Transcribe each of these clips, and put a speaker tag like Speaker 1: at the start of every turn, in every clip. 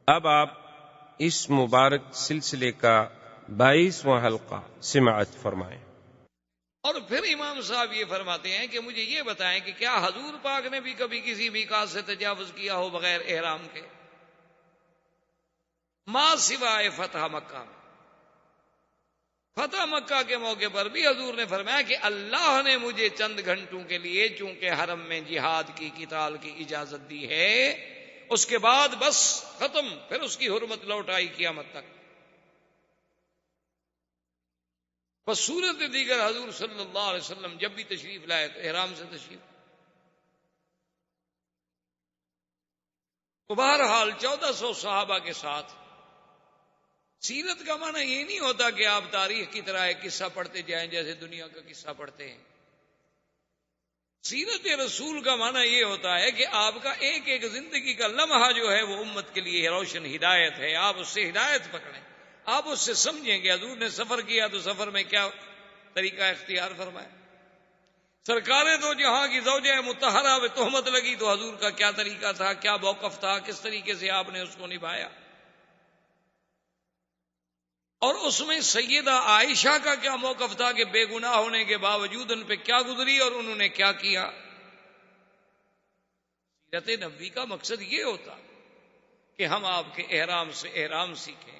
Speaker 1: اب آپ اس مبارک سلسلے کا 22واں حلقہ سماعت فرمائیں۔
Speaker 2: اور پھر امام صاحب یہ فرماتے ہیں کہ مجھے یہ بتائیں کہ کیا حضور پاک نے بھی کبھی کسی میقات سے تجاوز کیا ہو بغیر احرام کے؟ ما سوائے فتح مکہ میں۔ فتح مکہ کے موقع پر بھی حضور نے فرمایا کہ اللہ نے مجھے چند گھنٹوں کے لیے چونکہ حرم میں جہاد کی قتال کی اجازت دی ہے، اس کے بعد بس ختم، پھر اس کی حرمت لوٹ آئی قیامت تک۔ بس صورت دیگر حضور صلی اللہ علیہ وسلم جب بھی تشریف لائے تو احرام سے تشریف۔ تو بہرحال 1400 صحابہ کے ساتھ سیرت کا معنی یہ نہیں ہوتا کہ آپ تاریخ کی طرح ایک قصہ پڑھتے جائیں جیسے دنیا کا قصہ پڑھتے ہیں۔ سیرت رسول کا معنی یہ ہوتا ہے کہ آپ کا ایک ایک زندگی کا لمحہ جو ہے وہ امت کے لیے روشن ہدایت ہے، آپ اس سے ہدایت پکڑیں، آپ اس سے سمجھیں کہ حضور نے سفر کیا تو سفر میں کیا طریقہ اختیار فرمایا، سرکار دو جہاں کی زوجہ مطہرہ میں تہمت لگی تو حضور کا کیا طریقہ تھا، کیا موقف تھا، کس طریقے سے آپ نے اس کو نبھایا، اور اس میں سیدہ عائشہ کا کیا موقف تھا کہ بے گناہ ہونے کے باوجود ان پہ کیا گزری اور انہوں نے کیا کیا۔ سیرت نبوی کا مقصد یہ ہوتا کہ ہم آپ کے احرام سے احرام سیکھیں،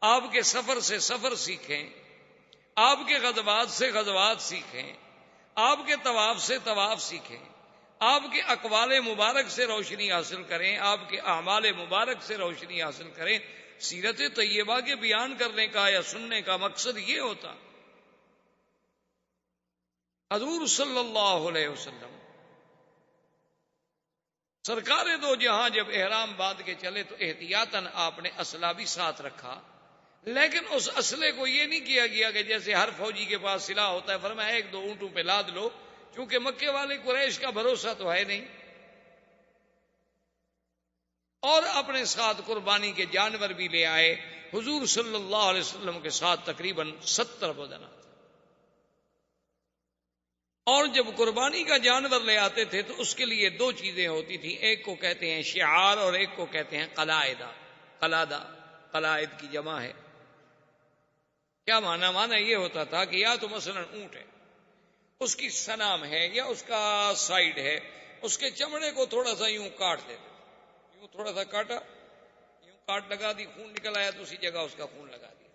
Speaker 2: آپ کے سفر سے سفر سیکھیں، آپ کے غزوات سے غزوات سیکھیں، آپ کے طواف سے طواف سیکھیں، آپ کے اقوال مبارک سے روشنی حاصل کریں، آپ کے اعمال مبارک سے روشنی حاصل کریں۔ سیرت طیبہ کے بیان کرنے کا یا سننے کا مقصد یہ ہوتا۔ حضور صلی اللہ علیہ وسلم سرکار دو جہاں جب احرام باندھ کے چلے تو احتیاطاً آپ نے اسلحہ بھی ساتھ رکھا، لیکن اس اسلحے کو یہ نہیں کیا گیا کہ جیسے ہر فوجی کے پاس سلاح ہوتا ہے، فرمایا ایک دو اونٹوں پہ لاد لو، چونکہ مکے والے قریش کا بھروسہ تو ہے نہیں، اور اپنے ساتھ قربانی کے جانور بھی لے آئے۔ حضور صلی اللہ علیہ وسلم کے ساتھ تقریباً 70 بدن تھا، اور جب قربانی کا جانور لے آتے تھے تو اس کے لیے دو چیزیں ہوتی تھیں، ایک کو کہتے ہیں شعار اور ایک کو کہتے ہیں قلائدہ۔ قلائد کی جمع ہے۔ کیا معنی یہ ہوتا تھا کہ یا تو مثلا اونٹ ہے، اس کی سنام ہے یا اس کا سائیڈ ہے، اس کے چمڑے کو تھوڑا سا یوں کاٹ دیتے، یوں تھوڑا سا کاٹا، یوں کاٹ لگا دی، خون نکل آیا تو اسی جگہ اس کا خون لگا دیا،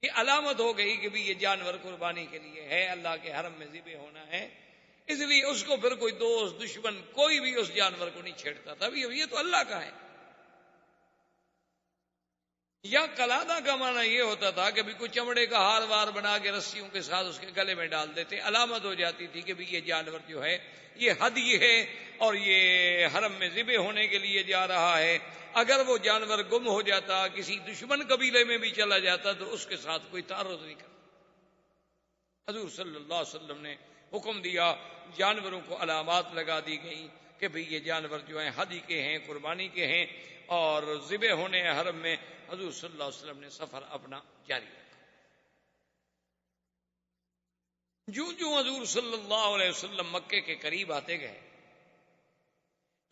Speaker 2: یہ علامت ہو گئی کہ بھی یہ جانور قربانی کے لیے ہے، اللہ کے حرم میں ذبح ہونا ہے، اس لیے اس کو پھر کوئی دوست دشمن کوئی بھی اس جانور کو نہیں چھیڑتا تھا، یہ تو اللہ کا ہے۔ یا قلادہ کا معنی یہ ہوتا تھا کہ بھی کوئی چمڑے کا ہار وار بنا کے رسیوں کے ساتھ اس کے گلے میں ڈال دیتے، علامت ہو جاتی تھی کہ بھی یہ جانور جو ہے یہ ہدی ہے اور یہ حرم میں ذبح ہونے کے لیے جا رہا ہے۔ اگر وہ جانور گم ہو جاتا، کسی دشمن قبیلے میں بھی چلا جاتا تو اس کے ساتھ کوئی تعارض نہیں کرتا۔ حضور صلی اللہ علیہ وسلم نے حکم دیا، جانوروں کو علامات لگا دی گئی کہ بھئی یہ جانور جو ہیں ہدی کے ہیں، قربانی کے ہیں، اور ذبح ہونے ہیں حرم میں۔ حضور صلی اللہ علیہ وسلم نے سفر اپنا جاری رکھا۔ جو حضور صلی اللہ علیہ وسلم مکے کے قریب آتے گئے،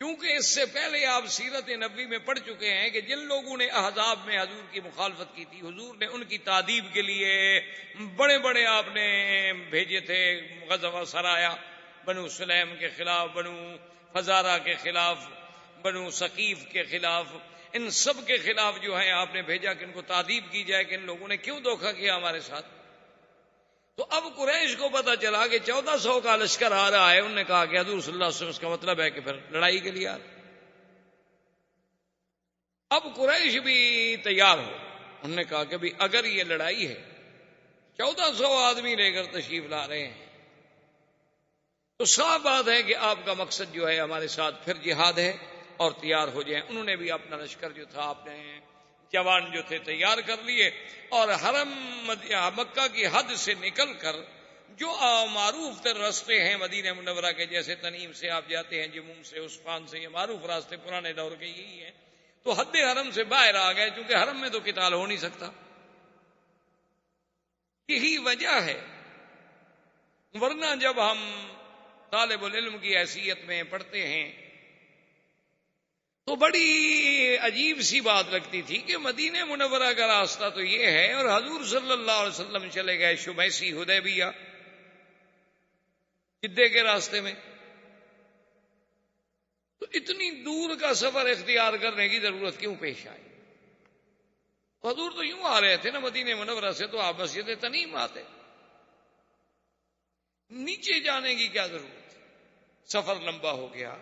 Speaker 2: کیونکہ اس سے پہلے آپ سیرت نبوی میں پڑھ چکے ہیں کہ جن لوگوں نے احزاب میں حضور کی مخالفت کی تھی، حضور نے ان کی تعذیب کے لیے بڑے بڑے آپ نے بھیجے تھے غزوہ سرایا، بنو سلیم کے خلاف، بنو فزارہ کے خلاف، بنو ثقیف کے خلاف، ان سب کے خلاف جو ہے آپ نے بھیجا کہ ان کو تعذیب کی جائے کہ ان لوگوں نے کیوں دھوکہ کیا ہمارے ساتھ۔ تو اب قریش کو پتا چلا کہ 1400 کا لشکر آ رہا ہے، انہوں نے کہا کہ حضور صلی اللہ علیہ وسلم اس کا مطلب ہے کہ پھر لڑائی کے لیے آ رہے۔ اب قریش بھی تیار ہو، انہوں نے کہا کہ بھی اگر یہ لڑائی ہے، 1400 آدمی لے کر تشریف لا رہے ہیں، تو صاف بات ہے کہ آپ کا مقصد جو ہے ہمارے ساتھ پھر جہاد ہے، اور تیار ہو جائیں۔ انہوں نے بھی اپنا لشکر جو تھا، اپنے جوان جو تھے تیار کر لیے، اور حرم مکہ کی حد سے نکل کر جو معروف تر راستے ہیں مدینہ منورہ کے، جیسے تنعیم سے آپ جاتے ہیں، جموم سے، عثفان سے، یہ معروف راستے پرانے دور کے یہی ہیں، تو حد حرم سے باہر آ گئے، چونکہ حرم میں تو قتال ہو نہیں سکتا۔ یہی وجہ ہے، ورنہ جب ہم طالب العلم کی حیثیت میں پڑھتے ہیں تو بڑی عجیب سی بات لگتی تھی کہ مدینہ منورہ کا راستہ تو یہ ہے اور حضور صلی اللہ علیہ وسلم چلے گئے شمیسی حدیبیہ جدے کے راستے میں، تو اتنی دور کا سفر اختیار کرنے کی ضرورت کیوں پیش آئی؟ حضور تو یوں آ رہے تھے نا مدینہ منورہ سے، تو آپ مسجد تنعیم آتے، نیچے جانے کی کیا ضرورت؟ سفر لمبا ہو گیا۔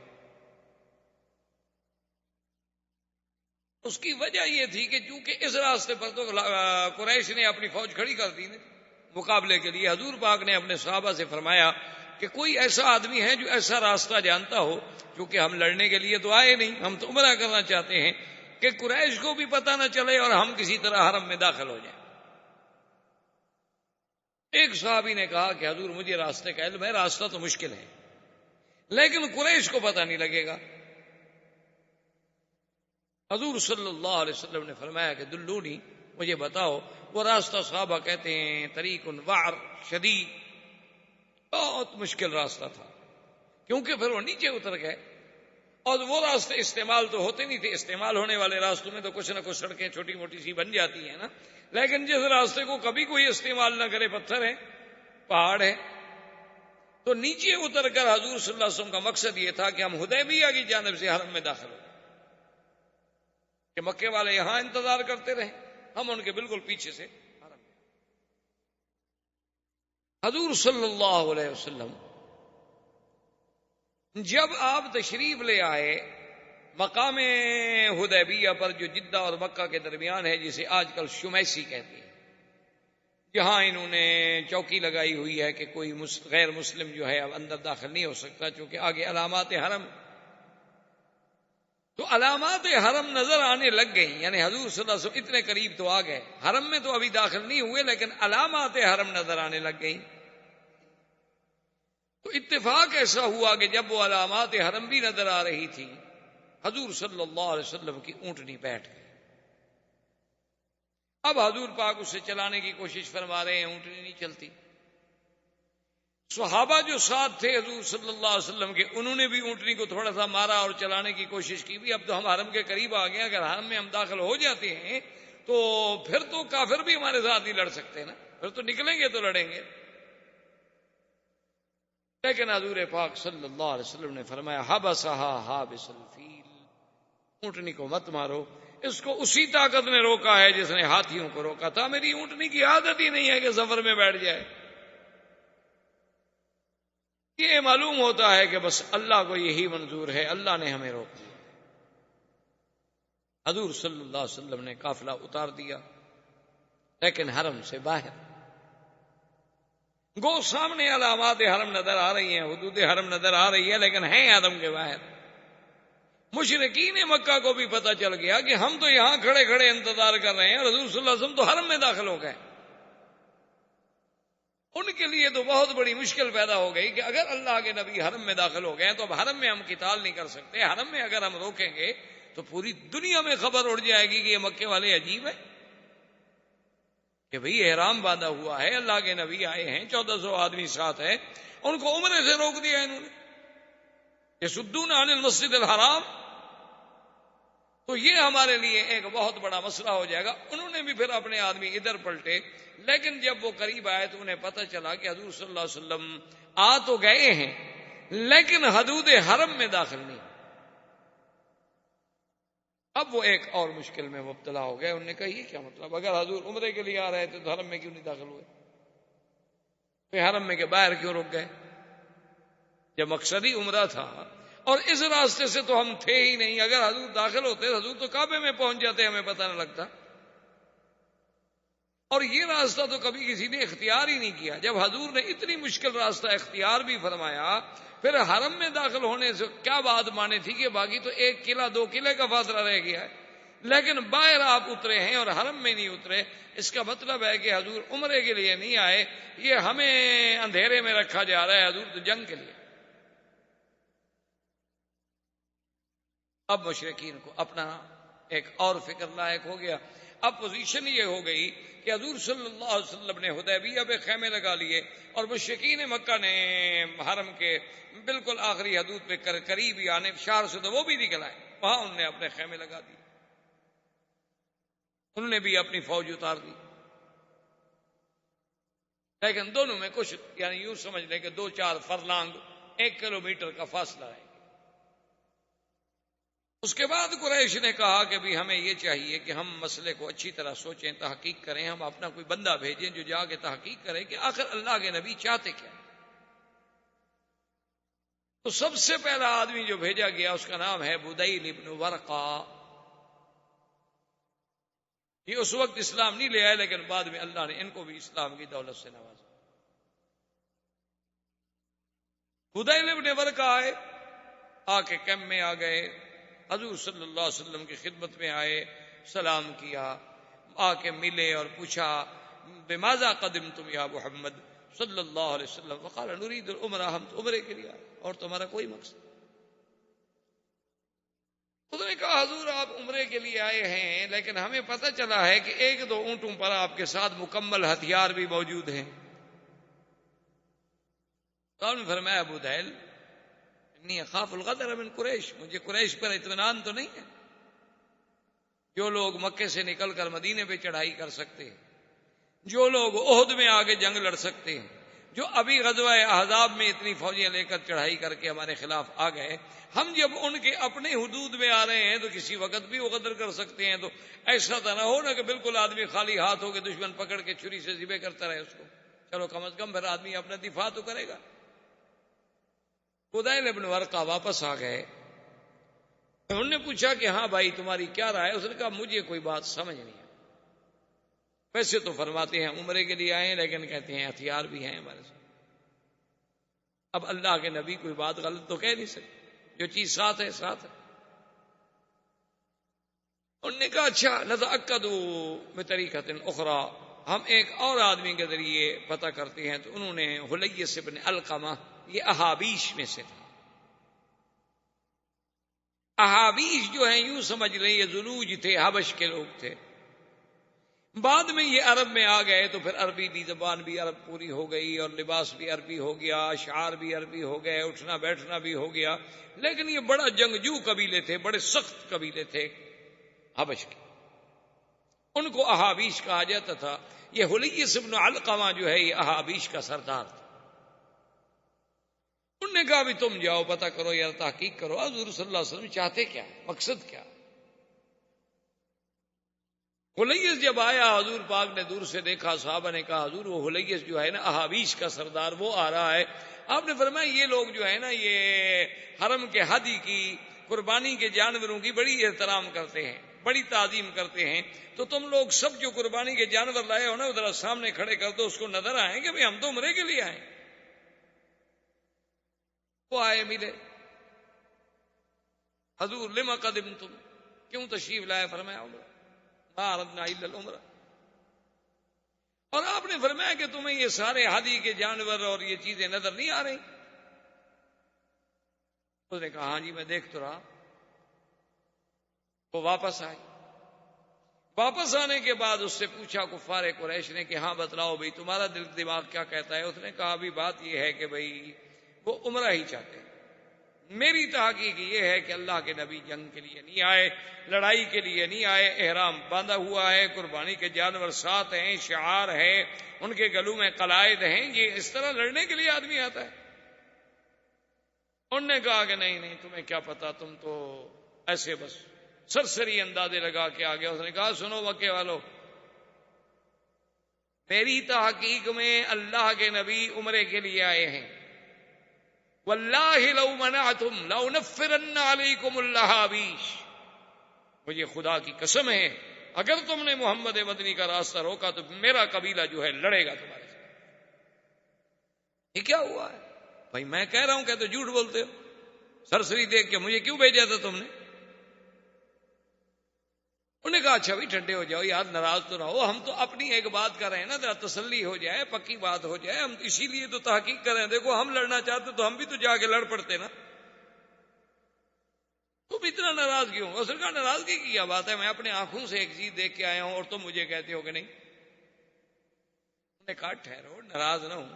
Speaker 2: اس کی وجہ یہ تھی کہ چونکہ اس راستے پر تو قریش نے اپنی فوج کھڑی کر دی مقابلے کے لیے، حضور پاک نے اپنے صحابہ سے فرمایا کہ کوئی ایسا آدمی ہے جو ایسا راستہ جانتا ہو، کیونکہ ہم لڑنے کے لیے تو آئے نہیں، ہم تو عمرہ کرنا چاہتے ہیں، کہ قریش کو بھی پتہ نہ چلے اور ہم کسی طرح حرم میں داخل ہو جائیں۔ ایک صحابی نے کہا کہ حضور مجھے راستے کا علم ہے، راستہ تو مشکل ہے لیکن قریش کو پتہ نہیں لگے گا۔ حضور صلی اللہ علیہ وسلم نے فرمایا کہ دلونی، مجھے بتاؤ وہ راستہ۔ صحابہ کہتے ہیں طریق وعر شدید، بہت مشکل راستہ تھا، کیونکہ پھر وہ نیچے اتر گئے اور وہ راستے استعمال تو ہوتے نہیں تھے، استعمال ہونے والے راستوں میں تو کچھ نہ کچھ سڑکیں چھوٹی موٹی سی بن جاتی ہیں نا، لیکن جس راستے کو کبھی کوئی استعمال نہ کرے، پتھر ہے، پہاڑ ہے، تو نیچے اتر کر حضور صلی اللہ علیہ وسلم کا مقصد یہ تھا کہ ہم حدیبیہ کی جانب سے حرم میں داخل ہو کہ مکے والے یہاں انتظار کرتے رہے، ہم ان کے بالکل پیچھے سے حرم میں۔ حضور صلی اللہ علیہ وسلم جب آپ تشریف لے آئے مقام حدیبیہ پر، جو جدہ اور مکہ کے درمیان ہے، جسے آج کل شمیسی کہتے ہیں، جہاں انہوں نے چوکی لگائی ہوئی ہے کہ کوئی غیر مسلم جو ہے اب اندر داخل نہیں ہو سکتا، چونکہ آگے علامات حرم، تو علامات حرم نظر آنے لگ گئی، یعنی حضور صلی اللہ علیہ وسلم اتنے قریب تو آ گئے، حرم میں تو ابھی داخل نہیں ہوئے لیکن علامات حرم نظر آنے لگ گئی۔ تو اتفاق ایسا ہوا کہ جب وہ علامات حرم بھی نظر آ رہی تھی، حضور صلی اللہ علیہ وسلم کی اونٹنی بیٹھ گئی۔ اب حضور پاک اسے چلانے کی کوشش فرما رہے ہیں، اونٹنی نہیں چلتی۔ صحابہ جو ساتھ تھے حضور صلی اللہ علیہ وسلم کے، انہوں نے بھی اونٹنی کو تھوڑا سا مارا اور چلانے کی کوشش کی بھی، اب تو ہم حرم کے قریب آ گئے، اگر حرم میں ہم داخل ہو جاتے ہیں تو پھر تو کافر بھی ہمارے ساتھ نہیں لڑ سکتے نا، پھر تو نکلیں گے تو لڑیں گے۔ لیکن حضور پاک صلی اللہ علیہ وسلم نے فرمایا حبسہا حابس الفیل، اونٹنی کو مت مارو، اس کو اسی طاقت نے روکا ہے جس نے ہاتھیوں کو روکا تھا، میری اونٹنی کی عادت ہی نہیں ہے کہ سفر میں بیٹھ جائے۔ یہ معلوم ہوتا ہے کہ بس اللہ کو یہی منظور ہے، اللہ نے ہمیں روک دیا۔ حضور صلی اللہ علیہ وسلم نے قافلہ اتار دیا، لیکن حرم سے باہر گو سامنے علامات حرم نظر آ رہی ہیں، حدود حرم نظر آ رہی ہے، لیکن ہیں حرم کے باہر۔ مشرکین مکہ کو بھی پتہ چل گیا کہ ہم تو یہاں کھڑے کھڑے انتظار کر رہے ہیں، حضور صلی اللہ علیہ وسلم تو حرم میں داخل ہو گئے۔ ان کے لیے تو بہت بڑی مشکل پیدا ہو گئی کہ اگر اللہ کے نبی حرم میں داخل ہو گئے تو اب حرم میں ہم قتال نہیں کر سکتے، حرم میں اگر ہم روکیں گے تو پوری دنیا میں خبر اڑ جائے گی کہ یہ مکے والے عجیب ہیں، کہ بھئی احرام باندھا ہوا ہے، اللہ کے نبی آئے ہیں، 1400 آدمی ساتھ ہے، ان کو عمرے سے روک دیا انہوں نے، یصدون عن المسجد الحرام، تو یہ ہمارے لیے ایک بہت بڑا مسئلہ ہو جائے گا۔ انہوں نے بھی پھر اپنے آدمی ادھر پلٹے، لیکن جب وہ قریب آئے تو انہیں پتہ چلا کہ حضور صلی اللہ علیہ وسلم آ تو گئے ہیں لیکن حدود حرم میں داخل نہیں۔ اب وہ ایک اور مشکل میں مبتلا ہو گئے، انہوں نے کہا یہ کیا مطلب، اگر حضور عمرے کے لیے آ رہے تھے تو حرم میں کیوں نہیں داخل ہوئے، پھر حرم میں کے باہر کیوں رک گئے جب مقصد ہی عمرہ تھا، اور اس راستے سے تو ہم تھے ہی نہیں، اگر حضور داخل ہوتے حضور تو کعبے میں پہنچ جاتے، ہمیں پتہ نہ لگتا، اور یہ راستہ تو کبھی کسی نے اختیار ہی نہیں کیا۔ جب حضور نے اتنی مشکل راستہ اختیار بھی فرمایا، پھر حرم میں داخل ہونے سے کیا بات مانے تھی کہ باقی تو 1 قلعہ 2 قلعے کا فاصلہ رہ گیا ہے، لیکن باہر آپ اترے ہیں اور حرم میں نہیں اترے، اس کا مطلب ہے کہ حضور عمرے کے لیے نہیں آئے، یہ ہمیں اندھیرے میں رکھا جا رہا ہے، حضور تو جنگ کے لیے۔ اب مشرکین کو اپنا ایک اور فکر لاحق ہو گیا، اب پوزیشن یہ ہو گئی کہ حضور صلی اللہ علیہ وسلم نے حدیبیہ پہ خیمے لگا لیے اور مشرکین مکہ نے حرم کے بالکل آخری حدود پہ قریب ہی آنے شہر سے تو وہ بھی نکل آئے، وہاں انہوں نے اپنے خیمے لگا دی، انہوں نے بھی اپنی فوج اتار دی، لیکن دونوں میں کچھ یعنی یوں سمجھ لیں کہ 2-4 فرلانگ 1 کلومیٹر کا فاصلہ ہے۔ اس کے بعد قریش نے کہا کہ بھی ہمیں یہ چاہیے کہ ہم مسئلے کو اچھی طرح سوچیں، تحقیق کریں، ہم اپنا کوئی بندہ بھیجیں جو جا کے تحقیق کرے کہ آخر اللہ کے نبی چاہتے کیا۔ تو سب سے پہلا آدمی جو بھیجا گیا اس کا نام ہے بدیل ابن ورقہ۔ یہ اس وقت اسلام نہیں لے آئے، لیکن بعد میں اللہ نے ان کو بھی اسلام کی دولت سے نوازا۔ بدیل ابن ورقہ آئے، آ کے کیمپ میں آ گئے، حضور صلی اللہ علیہ وسلم کی خدمت میں آئے، سلام کیا، آ کے ملے اور پوچھا بماذا قدمتم یا محمد صلی اللہ علیہ وسلم، فقال نريد العمرہ، ہم تو عمرے کے لیے آئے اور تمہارا کوئی مقصد۔ انہوں نے کہا حضور آپ عمرے کے لیے آئے ہیں، لیکن ہمیں پتہ چلا ہے کہ 1-2 اونٹوں پر آپ کے ساتھ مکمل ہتھیار بھی موجود ہیں۔ تو آپ نے فرمایا ابو دہل انی اخاف الغدر من قریش، مجھے قریش پر اطمینان تو نہیں ہے، جو لوگ مکے سے نکل کر مدینے پہ چڑھائی کر سکتے ہیں، جو لوگ احد میں آگے جنگ لڑ سکتے ہیں، جو ابھی غزوہ احزاب میں اتنی فوجیں لے کر چڑھائی کر کے ہمارے خلاف آ گئے، ہم جب ان کے اپنے حدود میں آ رہے ہیں تو کسی وقت بھی وہ غدر کر سکتے ہیں۔ تو ایسا تو نہ ہو نا کہ بالکل آدمی خالی ہاتھ ہو کے دشمن پکڑ کے چھری سے ذبح کرتا رہے اس کو، چلو کم از کم پھر آدمی اپنا دفاع تو کرے گا۔ بدیل ابن ورقہ واپس آ گئے، انہوں نے پوچھا کہ ہاں بھائی تمہاری کیا رائے ہے؟ اس نے کہا مجھے کوئی بات سمجھ نہیں ہے، ویسے تو فرماتے ہیں عمرے کے لیے آئے ہیں، لیکن کہتے ہیں ہتھیار بھی ہیں ہمارے ساتھ۔ اب اللہ کے نبی کوئی بات غلط تو کہہ نہیں سکتے، جو چیز ساتھ ہے ساتھ ہے۔ انہوں نے کہا اچھا نتأکد بطریقۃ اخری، ہم ایک اور آدمی کے ذریعے پتہ کرتے ہیں۔ تو انہوں نے حلیس بن علقمہ، یہ احابیش میں سے تھا۔ احابیش جو ہیں یوں سمجھ لیں یہ ذلوج تھے، حبش کے لوگ تھے، بعد میں یہ عرب میں آ گئے تو پھر عربی بھی زبان بھی عرب پوری ہو گئی اور لباس بھی عربی ہو گیا، اشعار بھی عربی ہو گئے، اٹھنا بیٹھنا بھی ہو گیا، لیکن یہ بڑا جنگجو قبیلے تھے، بڑے سخت قبیلے تھے حبش کے، ان کو احابیش کہا جاتا تھا۔ یہ حلیس بن علقمہ جو ہے یہ احابیش کا سردار تھا۔ انہوں نے کہا بھی تم جاؤ پتہ کرو یا تحقیق کرو حضور صلی اللہ علیہ وسلم چاہتے کیا، مقصد کیا۔ حلیس جب آیا حضور پاک نے دور سے دیکھا، صحابہ نے کہا حضور وہ حلیس جو ہے نا احابیش کا سردار وہ آ رہا ہے۔ آپ نے فرمایا یہ لوگ جو ہے نا یہ حرم کے ہدی کی، قربانی کے جانوروں کی بڑی احترام کرتے ہیں، بڑی تعظیم کرتے ہیں، تو تم لوگ سب جو قربانی کے جانور لائے ہو نا ادھر سامنے کھڑے کر دو، اس کو نظر آئیں کہ بھئی ہم تو عمرے کے لیے آئے۔ وہ آئے ملے، حضور لما قدمتم، کیوں تشریف لائے؟ فرمایا عمرہ، ما اردنا الا العمرہ۔ اور آپ نے فرمایا کہ تمہیں یہ سارے ہدی کے جانور اور یہ چیزیں نظر نہیں آ رہی؟ اس نے کہا ہاں جی میں دیکھ تو رہا۔ وہ واپس آئے، واپس آنے کے بعد اس سے پوچھا کفار قریش نے کہ ہاں بتلاؤ بھائی تمہارا دل دماغ کیا کہتا ہے؟ اس نے کہا بھی بات یہ ہے کہ بھائی وہ عمرہ ہی چاہتے ہیں، میری تحقیق یہ ہے کہ اللہ کے نبی جنگ کے لیے نہیں آئے، لڑائی کے لیے نہیں آئے، احرام باندھا ہوا ہے، قربانی کے جانور ساتھ ہیں، شعار ہے، ان کے گلوں میں قلائد ہیں، یہ اس طرح لڑنے کے لیے آدمی آتا ہے؟ انہوں نے کہا کہ نہیں نہیں تمہیں کیا پتا، تم تو ایسے بس سرسری اندازے لگا کے آ گیا۔ اس نے کہا سنو مکے والو، میری تحقیق میں اللہ کے نبی عمرے کے لیے آئے ہیں، واللہ لو منعتم لأنفرن علیکم الاحابیش، مجھے خدا کی قسم ہے اگر تم نے محمد مدنی کا راستہ روکا تو میرا قبیلہ جو ہے لڑے گا تمہارے ساتھ۔ یہ کیا ہوا ہے بھائی؟ میں کہہ رہا ہوں کہ تو جھوٹ بولتے ہو، سرسری دیکھ کے مجھے کیوں بھیجا تھا تم نے؟ انہوں نے کہا اچھا بھی ٹھنڈے ہو جاؤ یار، ناراض تو نہ ہو، ہم تو اپنی ایک بات کر رہے ہیں نا، ذرا تسلی ہو جائے، پکی بات ہو جائے، ہم اسی لیے تو تحقیق کر رہے ہیں۔ دیکھو ہم لڑنا چاہتے تو ہم بھی تو جا کے لڑ پڑتے نا، تم اتنا ناراض کیوں؟ اس نے کہا ناراضگی کی کیا بات ہے، میں اپنے آنکھوں سے ایک چیز دیکھ کے آیا ہوں اور تم مجھے کہتے ہو کہ نہیں۔ انہوں نے کہا ٹھہرو، ناراض نہ ہوں،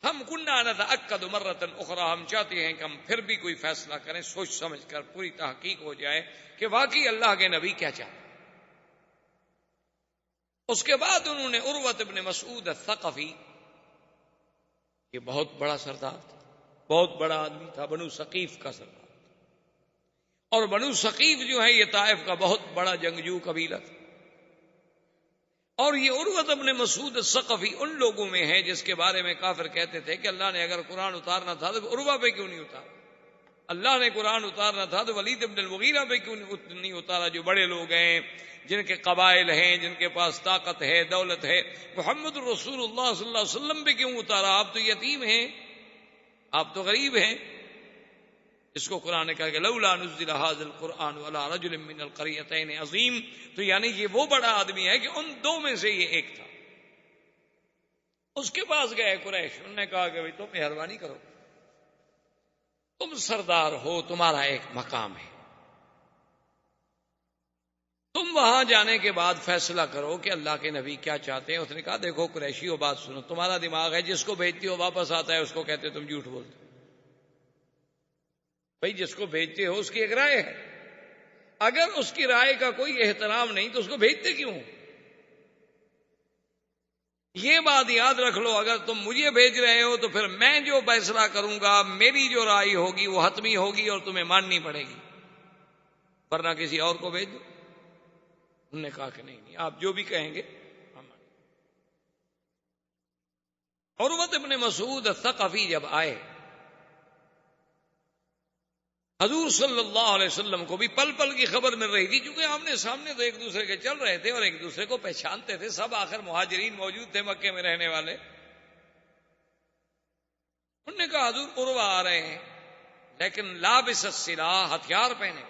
Speaker 2: ہم کننا نتأکد مرۃ اخری، ہم چاہتے ہیں کہ ہم پھر بھی کوئی فیصلہ کریں، سوچ سمجھ کر پوری تحقیق ہو جائے کہ واقعی اللہ کے نبی کیا چاہتے۔ اس کے بعد انہوں نے عروۃ ابن مسعود الثقفی، یہ بہت بڑا سردار تھا، بہت بڑا آدمی تھا، بنو ثقیف کا سردار تھا، اور بنو ثقیف جو ہے یہ طائف کا بہت بڑا جنگجو قبیلہ تھا، اور یہ عروۃ ابن مسعود الثقفی ان لوگوں میں ہے جس کے بارے میں کافر کہتے تھے کہ اللہ نے اگر قرآن اتارنا تھا تو عروہ پہ کیوں نہیں اتارا، اللہ نے قرآن اتارنا تھا تو ولید ابن المغیرہ پہ کیوں نہیں اتارا، جو بڑے لوگ ہیں، جن کے قبائل ہیں، جن کے پاس طاقت ہے، دولت ہے، محمد الرسول اللہ صلی اللہ علیہ وسلم پہ کیوں اتارا؟ آپ تو یتیم ہیں، آپ تو غریب ہیں۔ اس کو قرآن نے کہا کہ لولا نزل ھذا القرآن علی رجل من القریتین عظیم، تو یعنی یہ وہ بڑا آدمی ہے کہ ان دو میں سے یہ ایک تھا۔ اس کے پاس گئے قریش، انہوں نے کہا کہ تم مہربانی کرو، تم سردار ہو، تمہارا ایک مقام ہے، تم وہاں جانے کے بعد فیصلہ کرو کہ اللہ کے نبی کیا چاہتے ہیں۔ اس نے کہا دیکھو قریشیو، بات سنو، تمہارا دماغ ہے، جس کو بھیجتے ہو واپس آتا ہے، اس کو کہتے تم جھوٹ بولتے ہو۔ بھائی جس کو بھیجتے ہو اس کی ایک رائے ہے، اگر اس کی رائے کا کوئی احترام نہیں تو اس کو بھیجتے کیوں؟ یہ بات یاد رکھ لو، اگر تم مجھے بھیج رہے ہو تو پھر میں جو فیصلہ کروں گا، میری جو رائے ہوگی وہ حتمی ہوگی اور تمہیں ماننی پڑے گی، ورنہ کسی اور کو بھیج دو۔ انہوں نے کہا کہ نہیں، آپ جو بھی کہیں گے ہم مانیں۔ عروۃ ابن مسعود الثقفی جب آئے، حضور صلی اللہ علیہ وسلم کو بھی پل پل کی خبر مل رہی تھی، کیونکہ آمنے سامنے تو ایک دوسرے کے چل رہے تھے اور ایک دوسرے کو پہچانتے تھے، سب آخر مہاجرین موجود تھے مکے میں رہنے والے۔ انہوں نے کہا حضور عروہ آ رہے ہیں، لیکن لابس السلاح، ہتھیار پہنے۔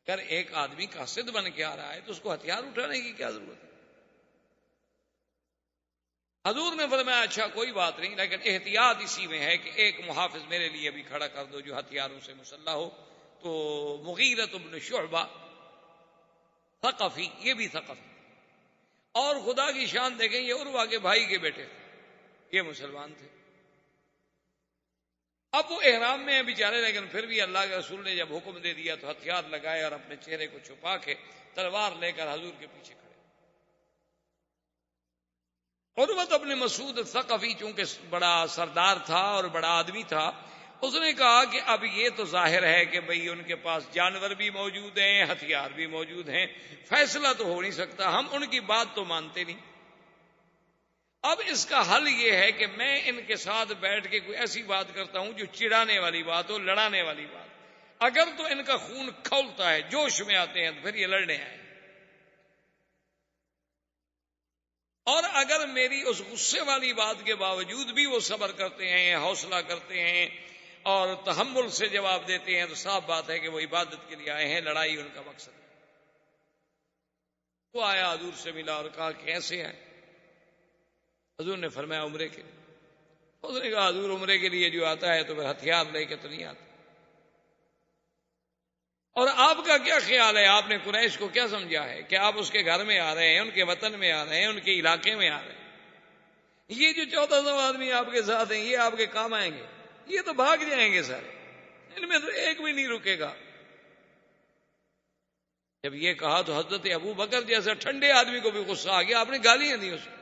Speaker 2: اگر ایک آدمی قاصد بن کے آ رہا ہے تو اس کو ہتھیار اٹھانے کی کیا ضرورت ہے؟ حضور نے فرمایا اچھا کوئی بات نہیں، لیکن احتیاط اسی میں ہے کہ ایک محافظ میرے لیے بھی کھڑا کر دو جو ہتھیاروں سے مسلح ہو۔ تو مغیرۃ بن شعبہ ثقفی، یہ بھی ثقفی، اور خدا کی شان دیکھیں یہ عروہ کے بھائی کے بیٹے تھے، یہ مسلمان تھے۔ اب وہ احرام میں ہیں بیچارے، لیکن پھر بھی اللہ کے رسول نے جب حکم دے دیا تو ہتھیار لگائے اور اپنے چہرے کو چھپا کے تلوار لے کر حضور کے پیچھے کھڑے۔ عروۃ ابن مسعود الثقفی چونکہ بڑا سردار تھا اور بڑا آدمی تھا، اس نے کہا کہ اب یہ تو ظاہر ہے کہ بھئی ان کے پاس جانور بھی موجود ہیں، ہتھیار بھی موجود ہیں، فیصلہ تو ہو نہیں سکتا، ہم ان کی بات تو مانتے نہیں۔ اب اس کا حل یہ ہے کہ میں ان کے ساتھ بیٹھ کے کوئی ایسی بات کرتا ہوں جو چڑانے والی بات ہو، لڑانے والی بات۔ اگر تو ان کا خون کھولتا ہے، جوش میں آتے ہیں، تو پھر یہ لڑنے آئے، اور اگر میری اس غصے والی بات کے باوجود بھی وہ صبر کرتے ہیں، حوصلہ کرتے ہیں اور تحمل سے جواب دیتے ہیں، تو صاف بات ہے کہ وہ عبادت کے لیے آئے ہیں، لڑائی ان کا مقصد ہے۔ وہ آیا حضور سے ملا اور کہا کیسے ہیں؟ حضور نے فرمایا عمرے کے لیے۔ اس نے کہا حضور عمرے کے لیے جو آتا ہے تو پھر ہتھیار لے کے تو نہیں آتا، اور آپ کا کیا خیال ہے، آپ نے قریش کو کیا سمجھا ہے کہ آپ اس کے گھر میں آ رہے ہیں، ان کے وطن میں آ رہے ہیں، ان کے علاقے میں آ رہے ہیں، یہ جو 1400 آدمی آپ کے ساتھ ہیں یہ آپ کے کام آئیں گے؟ یہ تو بھاگ جائیں گے سارے، ان میں تو ایک بھی نہیں رکے گا۔ جب یہ کہا تو حضرت ابو بکر جیسا ٹھنڈے آدمی کو بھی غصہ آ گیا، آپ نے گالیاں دی اس کو،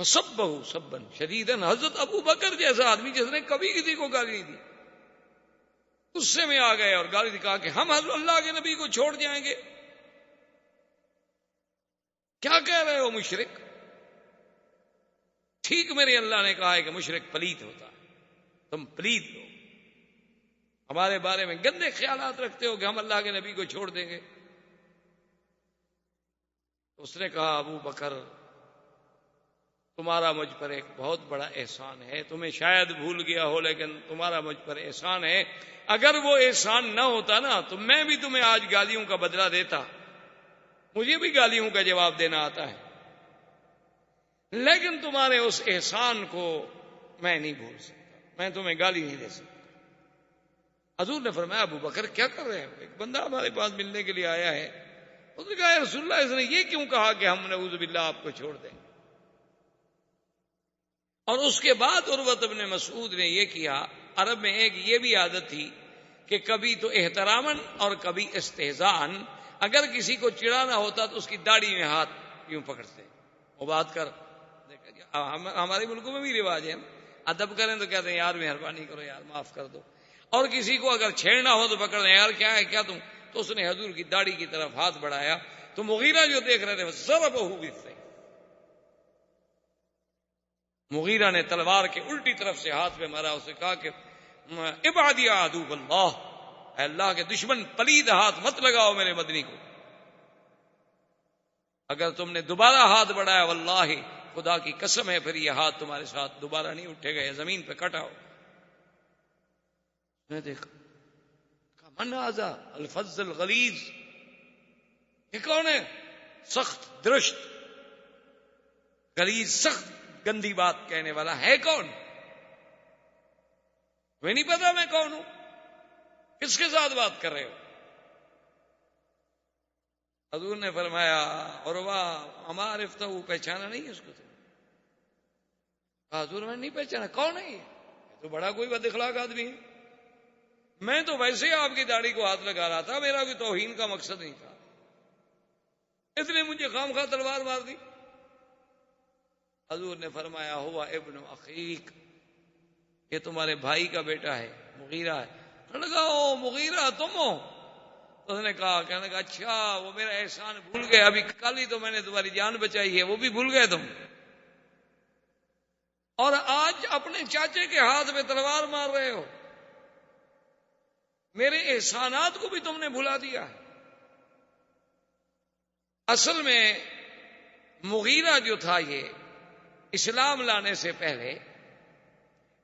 Speaker 2: فسبہ سبا شدیدا، حضرت ابو بکر جیسا آدمی جس نے کبھی کسی کو گالی نہیں دی، غصے میں آ گئے اور گالی دی، کہا کہ ہم اللہ کے نبی کو چھوڑ جائیں گے؟ کیا کہہ رہے ہو مشرک؟ ٹھیک میرے اللہ نے کہا ہے کہ مشرک پلیت ہوتا ہے، تم پلیت ہو، ہمارے بارے میں گندے خیالات رکھتے ہو کہ ہم اللہ کے نبی کو چھوڑ دیں گے۔ اس نے کہا ابو بکر تمہارا مجھ پر ایک بہت بڑا احسان ہے، تمہیں شاید بھول گیا ہو لیکن تمہارا مجھ پر احسان ہے، اگر وہ احسان نہ ہوتا نا تو میں بھی تمہیں آج گالیوں کا بدلہ دیتا، مجھے بھی گالیوں کا جواب دینا آتا ہے، لیکن تمہارے اس احسان کو میں نہیں بھول سکتا، میں تمہیں گالی نہیں دے سکتا۔ حضور نے فرمایا ابو بکر کیا کر رہے ہیں؟ ایک بندہ ہمارے پاس ملنے کے لیے آیا ہے اس نے کہا یا رسول اللہ اس نے یہ کیوں کہا کہ ہم نعوذ باللہ آپ کو چھوڑ دیں؟ اور اس کے بعد عروۃ بن مسعود نے یہ کیا، عرب میں ایک یہ بھی عادت تھی کہ کبھی تو احتراماً اور کبھی استہزاءً اگر کسی کو چڑھانا ہوتا تو اس کی داڑھی میں ہاتھ یوں پکڑتے، وہ بات کر، ہمارے ملکوں میں بھی رواج ہے، ادب کریں تو کہتے ہیں یار مہربانی کرو یار معاف کر دو، اور کسی کو اگر چھیڑنا ہو تو پکڑ دیں، یار کیا ہے کیا تم، تو اس نے حضور کی داڑھی کی طرف ہاتھ بڑھایا تو مغیرہ جو دیکھ رہے تھے ضربہ بالسیف، مغیرہ نے تلوار کے الٹی طرف سے ہاتھ پہ مارا، اسے کہا کہ ابعد یا عدو اللہ، اے اللہ کے دشمن پلید ہاتھ مت لگاؤ میرے مدنی کو، اگر تم نے دوبارہ ہاتھ بڑھایا واللہ خدا کی قسم ہے پھر یہ ہاتھ تمہارے ساتھ دوبارہ نہیں اٹھے گا، یہ زمین پہ کٹاؤ۔ میں دیکھا من ھذا الفظ الغلیظ، یہ کون ہے؟ سخت درشت غلیظ سخت گندی بات کہنے والا ہے کون؟ میں نہیں پتا میں کون ہوں، کس کے ساتھ بات کر رہے ہو؟ حضور نے فرمایا عروہ اما عرفتہ، پہچانا نہیں اس کو تم؟ حضور میں نہیں پہچانا، کون ہے یہ تو بڑا کوئی بد اخلاق آدمی ہے، میں تو ویسے آپ کی داڑھی کو ہاتھ لگا رہا تھا، میرا کوئی توہین کا مقصد نہیں تھا، اس نے مجھے خام خواہ تلوار مار دی۔ حضور نے فرمایا ہوا ابن اخیک، یہ تمہارے بھائی کا بیٹا ہے، مغیرہ ہے۔ لگا او مغیرہ تم ہو؟ اس نے کہا، کہنے لگا اچھا وہ میرا احسان بھول گئے، ابھی کل ہی تو میں نے تمہاری جان بچائی ہے، وہ بھی بھول گئے تم، اور آج اپنے چاچے کے ہاتھ میں تلوار مار رہے ہو، میرے احسانات کو بھی تم نے بھلا دیا ہے۔ اصل میں مغیرہ جو تھا یہ اسلام لانے سے پہلے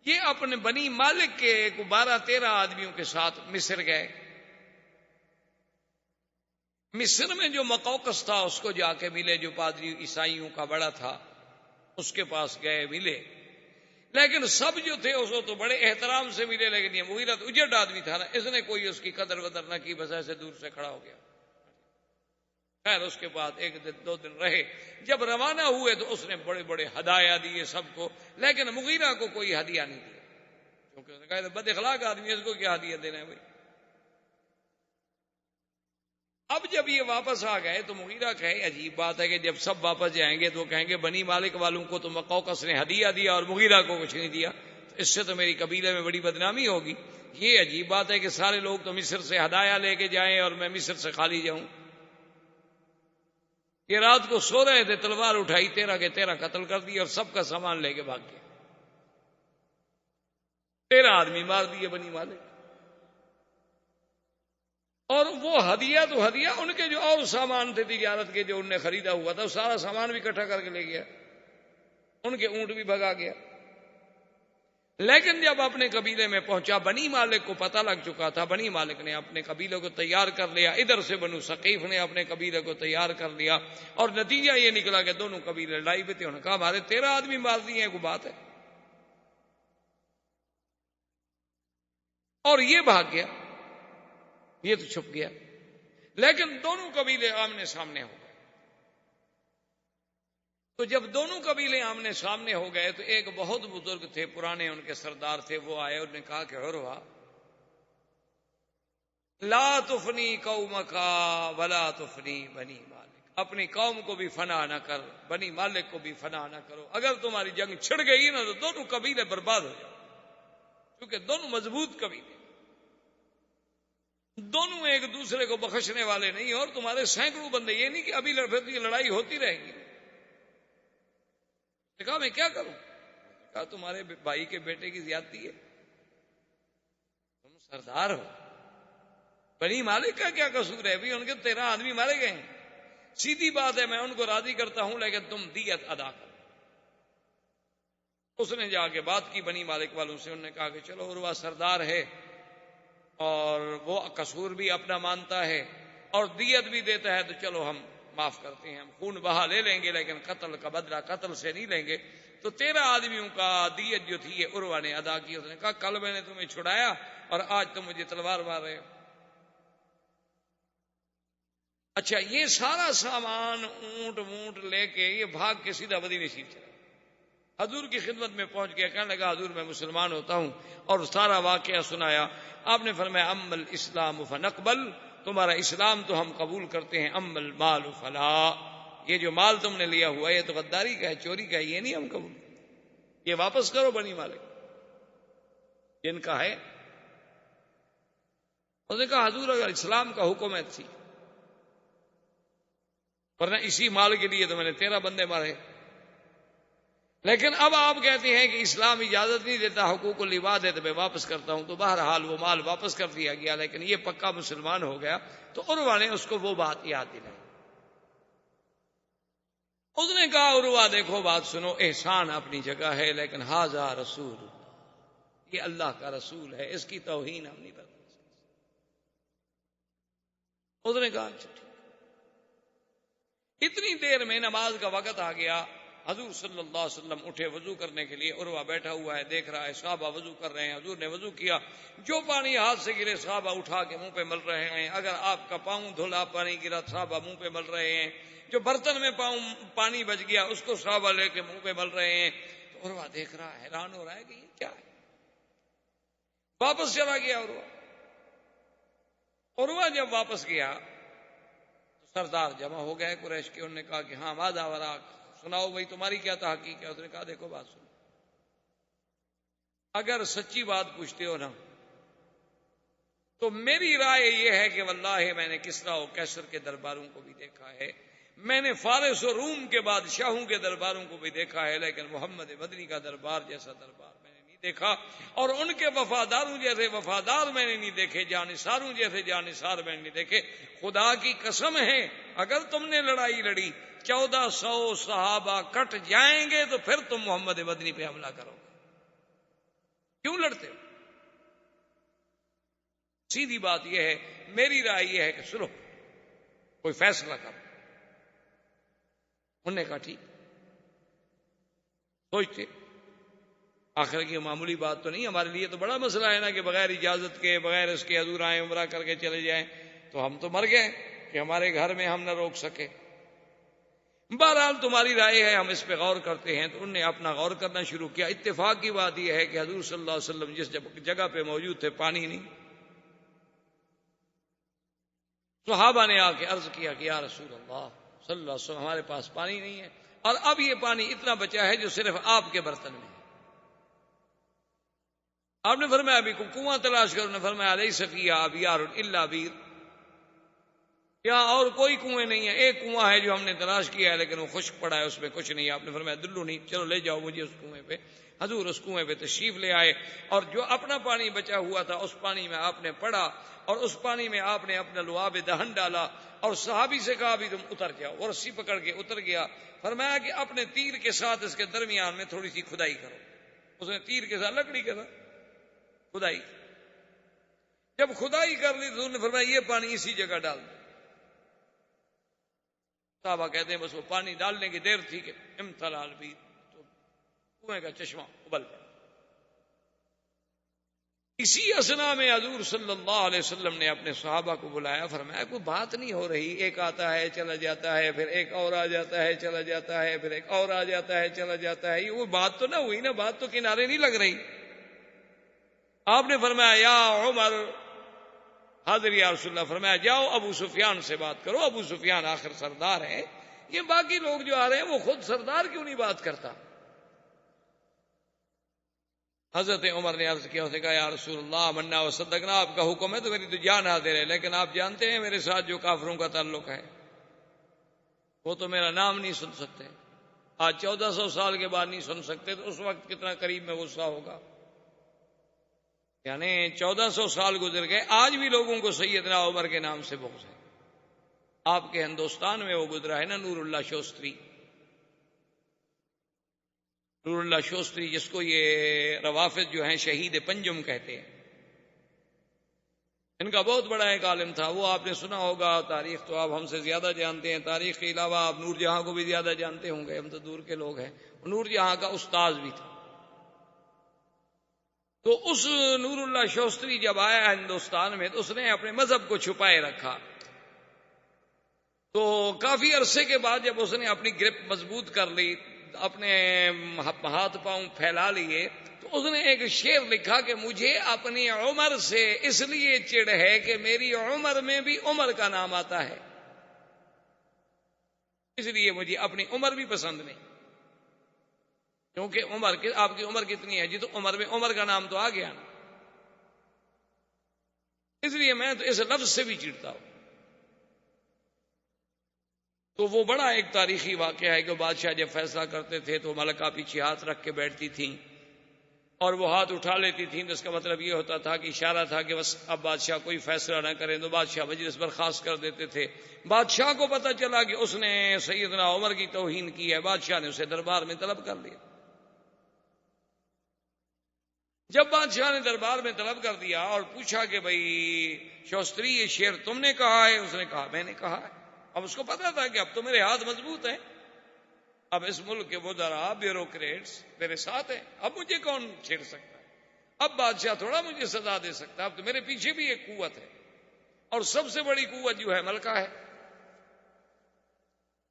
Speaker 2: یہ اپنے بنی مالک کے 12-13 آدمیوں کے ساتھ مصر گئے، مصر میں جو مقوقس تھا اس کو جا کے ملے، جو پادری عیسائیوں کا بڑا تھا اس کے پاس گئے ملے، لیکن سب جو تھے اس کو تو بڑے احترام سے ملے، لیکن یہ مغیرہ تو اجڑ آدمی تھا نا، اس نے کوئی اس کی قدر ودر نہ کی، بس ایسے دور سے کھڑا ہو گیا۔ خیر اس کے بعد 1-2 دن رہے، جب روانہ ہوئے تو اس نے بڑے بڑے ہدایہ دیے سب کو، لیکن مغیرہ کو کوئی ہدیہ نہیں دیا، کیونکہ اس نے کہا بد اخلاق آدمی ہے، اس کو کیا ہدیہ دینا ہے بھائی۔ اب جب یہ واپس آ گئے تو مغیرہ کہے عجیب بات ہے کہ جب سب واپس جائیں گے تو کہیں گے بنی مالک والوں کو تو مقوقس نے ہدیہ دیا اور مغیرہ کو کچھ نہیں دیا، تو اس سے تو میری قبیلے میں بڑی بدنامی ہوگی، یہ عجیب بات ہے کہ سارے لوگ تو مصر سے ہدایہ لے کے جائیں اور میں مصر سے خالی جاؤں۔ یہ رات کو سو رہے تھے، تلوار اٹھائی، 13 کے 13 قتل کر دی اور سب کا سامان لے کے بھاگ گیا، 13 آدمی مار دیے بنی مالک، اور وہ ہدیہ تو ہدیہ، ان کے جو اور سامان تھے تجارت کے جو انہوں نے خریدا ہوا تھا، سارا سامان بھی اکٹھا کر کے لے گیا، ان کے اونٹ بھی بھگا گیا۔ لیکن جب اپنے قبیلے میں پہنچا، بنی مالک کو پتہ لگ چکا تھا، بنی مالک نے اپنے قبیلے کو تیار کر لیا، ادھر سے بنو ثقیف نے اپنے قبیلے کو تیار کر لیا، اور نتیجہ یہ نکلا کہ دونوں قبیلے لڑائی پہ تھے، انہوں نے کہا ہمارے 13 آدمی مار دیے ہیں، کوئی بات ہے، اور یہ بھاگ گیا، یہ تو چھپ گیا، لیکن دونوں قبیلے آمنے سامنے ہو گئے۔ تو جب دونوں قبیلے آمنے سامنے ہو گئے تو ایک بہت بزرگ تھے، پرانے ان کے سردار تھے، وہ آئے، انہوں نے کہا کہ عروہ لا تفنی قومک ولا تفنی بنی مالک، اپنی قوم کو بھی فنا نہ کر، بنی مالک کو بھی فنا نہ کرو، اگر تمہاری جنگ چھڑ گئی نا تو دونوں قبیلے برباد ہو جاؤ، کیونکہ دونوں مضبوط قبیلے، دونوں ایک دوسرے کو بخشنے والے نہیں، اور تمہارے سینکڑوں بندے، یہ نہیں کہ ابھی لڑائی ہوتی رہے گی۔ کہا میں کیا کروں؟ کہا تمہارے بھائی کے بیٹے کی زیادتی ہے، تم سردار ہو، بنی مالک کا کیا قصور ہے؟ بھی ان کے 13 آدمی مارے گئے ہیں، سیدھی بات ہے میں ان کو راضی کرتا ہوں، لیکن تم دیت ادا کرو۔ اس نے جا کے بات کی بنی مالک والوں سے، انہوں نے کہا کہ چلو عروہ سردار ہے اور وہ قصور بھی اپنا مانتا ہے اور دیت بھی دیتا ہے، تو چلو ہم معاف کرتے ہیں، ہم خون بہا لے لیں گے، لیکن قتل کا بدلہ قتل سے نہیں لیں گے۔ تو 13 آدمیوں کا دیت جو تھی یہ عروہ نے ادا کی۔ اس نے کہا کل میں نے تمہیں چھڑایا اور آج تم مجھے تلوار مار رہے ہو۔ اچھا، یہ سارا سامان اونٹ وونٹ لے کے یہ بھاگ کے سیدھا مدینے شریف چلا، حضور کی خدمت میں پہنچ گیا، کہنے لگا حضور میں مسلمان ہوتا ہوں، اور سارا واقعہ سنایا۔ آپ نے فرمایا ام الاسلام فنقبل، تمہارا اسلام تو ہم قبول کرتے ہیں، ام المال فلا، یہ جو مال تم نے لیا ہوا یہ تو غداری کا ہے، چوری کا ہے، یہ نہیں ہم قبول، یہ واپس کرو بنی مالک جن کا ہے۔ اس نے کہا حضور اگر اسلام کا حکم ہے تھی، ورنہ اسی مال کے لیے تو میں نے 13 بندے مارے، لیکن اب آپ کہتے ہیں کہ اسلام اجازت نہیں دیتا، حقوق العباد ہے تو میں واپس کرتا ہوں، تو بہرحال وہ مال واپس کر دیا گیا، لیکن یہ پکا مسلمان ہو گیا۔ تو عروہ نے اس کو وہ بات یاد دلائی۔ اس نے کہا عروہ دیکھو بات سنو، احسان اپنی جگہ ہے، لیکن ھذا رسول اللہ، یہ اللہ کا رسول ہے، اس کی توہین ہم نہیں کرتے۔ اس نے کہا اچھا ٹھیک۔ اتنی دیر میں نماز کا وقت آ گیا، حضور صلی اللہ علیہ وسلم اٹھے وضو کرنے کے لیے، عروہ بیٹھا ہوا ہے دیکھ رہا ہے صحابہ وضو کر رہے ہیں، حضور نے وضو کیا، جو پانی ہاتھ سے گرے صحابہ اٹھا کے منہ پہ مل رہے ہیں، اگر آپ کا پاؤں دھلا پانی گرا صحابہ منہ پہ مل رہے ہیں، جو برتن میں پانی بچ گیا اس کو صحابہ لے کے منہ پہ مل رہے ہیں۔ تو عروہ دیکھ رہا ہے، حیران ہو رہا ہے کہ یہ کیا ہے۔ واپس چلا گیا عروہ۔ عروہ جب واپس گیا تو سردار جمع ہو گئے قریش کے، انہوں نے کہا کہ ہاں ماذا وراک، سناؤ بھائی تمہاری کیا تحقیق ہے۔ اس نے کہا دیکھو بات سنو، اگر سچی بات پوچھتے ہو نا تو میری رائے یہ ہے کہ واللہ میں نے کسریٰ و قیصر کے درباروں کو بھی دیکھا ہے، میں نے فارس و روم کے بادشاہوں کے درباروں کو بھی دیکھا ہے، لیکن محمد مدنی کا دربار جیسا دربار میں نے نہیں دیکھا، اور ان کے وفاداروں جیسے وفادار میں نے نہیں دیکھے، جانثاروں جیسے جانثار میں نے نہیں دیکھے۔ خدا کی قسم ہے اگر تم نے لڑائی لڑی 1400 صحابہ کٹ جائیں گے تو پھر تم محمد مدنی پہ حملہ کرو گے، کیوں لڑتے ہو؟ سیدھی بات یہ ہے، میری رائے یہ ہے کہ سنو کوئی فیصلہ کرو۔ انہوں نے کہا ٹھیک، سوچتے آخر کی معمولی بات تو نہیں، ہمارے لیے تو بڑا مسئلہ ہے نا کہ بغیر اجازت کے بغیر اس کے حضور آئیں عمرہ کر کے چلے جائیں، تو ہم تو مر گئے کہ ہمارے گھر میں ہم نہ روک سکے۔ بہرحال تمہاری رائے ہے، ہم اس پہ غور کرتے ہیں۔ تو انہوں نے اپنا غور کرنا شروع کیا۔ اتفاق کی بات یہ ہے کہ حضور صلی اللہ علیہ وسلم جس جگہ پہ موجود تھے پانی نہیں۔ صحابہ نے آ کے عرض کیا کہ یا رسول اللہ صلی اللہ علیہ وسلم ہمارے پاس پانی نہیں ہے، اور اب یہ پانی اتنا بچا ہے جو صرف آپ کے برتن میں ہے۔ آپ نے فرمایا ابھی کو کنواں تلاش کرو، نے فرمایا لیس فیہا ابیار الا بیر، یہاں اور کوئی کنویں نہیں ہے، ایک کنواں ہے جو ہم نے تلاش کیا ہے لیکن وہ خشک پڑا ہے، اس میں کچھ نہیں۔ آپ نے فرمایا دلو نہیں، چلو لے جاؤ مجھے اس کنویں پہ۔ حضور اس کنویں پہ تشریف لے آئے، اور جو اپنا پانی بچا ہوا تھا اس پانی میں آپ نے پڑا، اور اس پانی میں آپ نے اپنا لعاب دہن ڈالا، اور صحابی سے کہا بھی تم اتر جاؤ، اور رسی پکڑ کے اتر گیا۔ فرمایا کہ اپنے تیر کے ساتھ اس کے درمیان میں تھوڑی سی کھدائی کرو۔ اس نے تیر کے ساتھ لکڑی کے ساتھ کھدائی، جب کھدائی کر لی تو انہوں نے فرمایا یہ پانی اسی جگہ ڈال دو۔ صحابہ کہتے ہیں بس وہ پانی ڈالنے کی دیر تھی کہ امتلا البیر، تو کنویں کا چشمہ ابل گیا۔ اسی اسنا میں حضور صلی اللہ علیہ وسلم نے اپنے صحابہ کو بلایا، فرمایا کوئی بات نہیں ہو رہی، ایک آتا ہے چلا جاتا ہے، پھر ایک اور آ جاتا ہے چلا جاتا ہے، پھر ایک اور آ جاتا ہے چلا جاتا ہے، یہ وہ بات تو نہ ہوئی نا، بات تو کنارے نہیں لگ رہی۔ آپ نے فرمایا یا عمر، حاضر یا رسول اللہ، فرمایا جاؤ ابو سفیان سے بات کرو، ابو سفیان آخر سردار ہے، یہ باقی لوگ جو آ رہے ہیں وہ خود سردار کیوں نہیں بات کرتا؟ حضرت عمر نے عرض کیا، اس نے کہا یا رسول اللہ منا و صدقنا، آپ کا حکم ہے تو میری تو جان حاضر ہے، لیکن آپ جانتے ہیں میرے ساتھ جو کافروں کا تعلق ہے وہ تو میرا نام نہیں سن سکتے، آج 1400 سال کے بعد نہیں سن سکتے، تو اس وقت کتنا قریب میں غصہ ہوگا۔ یعنی 1400 سال گزر گئے، آج بھی لوگوں کو سیدنا عمر کے نام سے بغض ہے۔ آپ کے ہندوستان میں وہ گزرا ہے نا نور اللہ شوستری، نور اللہ شوستری جس کو یہ روافض جو ہیں شہید پنجم کہتے ہیں، ان کا بہت بڑا ایک عالم تھا، وہ آپ نے سنا ہوگا، تاریخ تو آپ ہم سے زیادہ جانتے ہیں، تاریخ کے علاوہ آپ نور جہاں کو بھی زیادہ جانتے ہوں گے، ہم تو دور کے لوگ ہیں۔ نور جہاں کا استاذ بھی تھا۔ تو اس نور اللہ شوستری جب آیا ہندوستان میں تو اس نے اپنے مذہب کو چھپائے رکھا، تو کافی عرصے کے بعد جب اس نے اپنی گرپ مضبوط کر لی، اپنے ہاتھ پاؤں پھیلا لیے، تو اس نے ایک شعر لکھا کہ مجھے اپنی عمر سے اس لیے چڑ ہے کہ میری عمر میں بھی عمر کا نام آتا ہے، اس لیے مجھے اپنی عمر بھی پسند نہیں، کیونکہ آپ کی عمر کتنی ہے جی؟ تو عمر میں عمر کا نام تو آ گیا نا، اس لیے میں تو اس لفظ سے بھی چڑتا ہوں۔ تو وہ بڑا ایک تاریخی واقعہ ہے کہ بادشاہ جب فیصلہ کرتے تھے تو ملکہ پیچھے ہاتھ رکھ کے بیٹھتی تھیں، اور وہ ہاتھ اٹھا لیتی تھیں، تو اس کا مطلب یہ ہوتا تھا کہ اشارہ تھا کہ بس اب بادشاہ کوئی فیصلہ نہ کریں، تو بادشاہ مجلس برخاست کر دیتے تھے۔ بادشاہ کو پتہ چلا کہ اس نے سیدنا عمر کی توہین کی ہے، بادشاہ نے اسے دربار میں طلب کر لیا۔ جب بادشاہ نے دربار میں طلب کر دیا اور پوچھا کہ بھئی شوستری یہ شعر تم نے کہا ہے؟ اس نے کہا میں نے کہا ہے۔ اب اس کو پتا تھا کہ اب تو میرے ہاتھ مضبوط ہیں، اب اس ملک کے وزراء بیوروکریٹس میرے ساتھ ہیں، اب مجھے کون چھیڑ سکتا ہے؟ اب بادشاہ تھوڑا مجھے سزا دے سکتا ہے، اب تو میرے پیچھے بھی ایک قوت ہے، اور سب سے بڑی قوت جو ہے ملکہ ہے،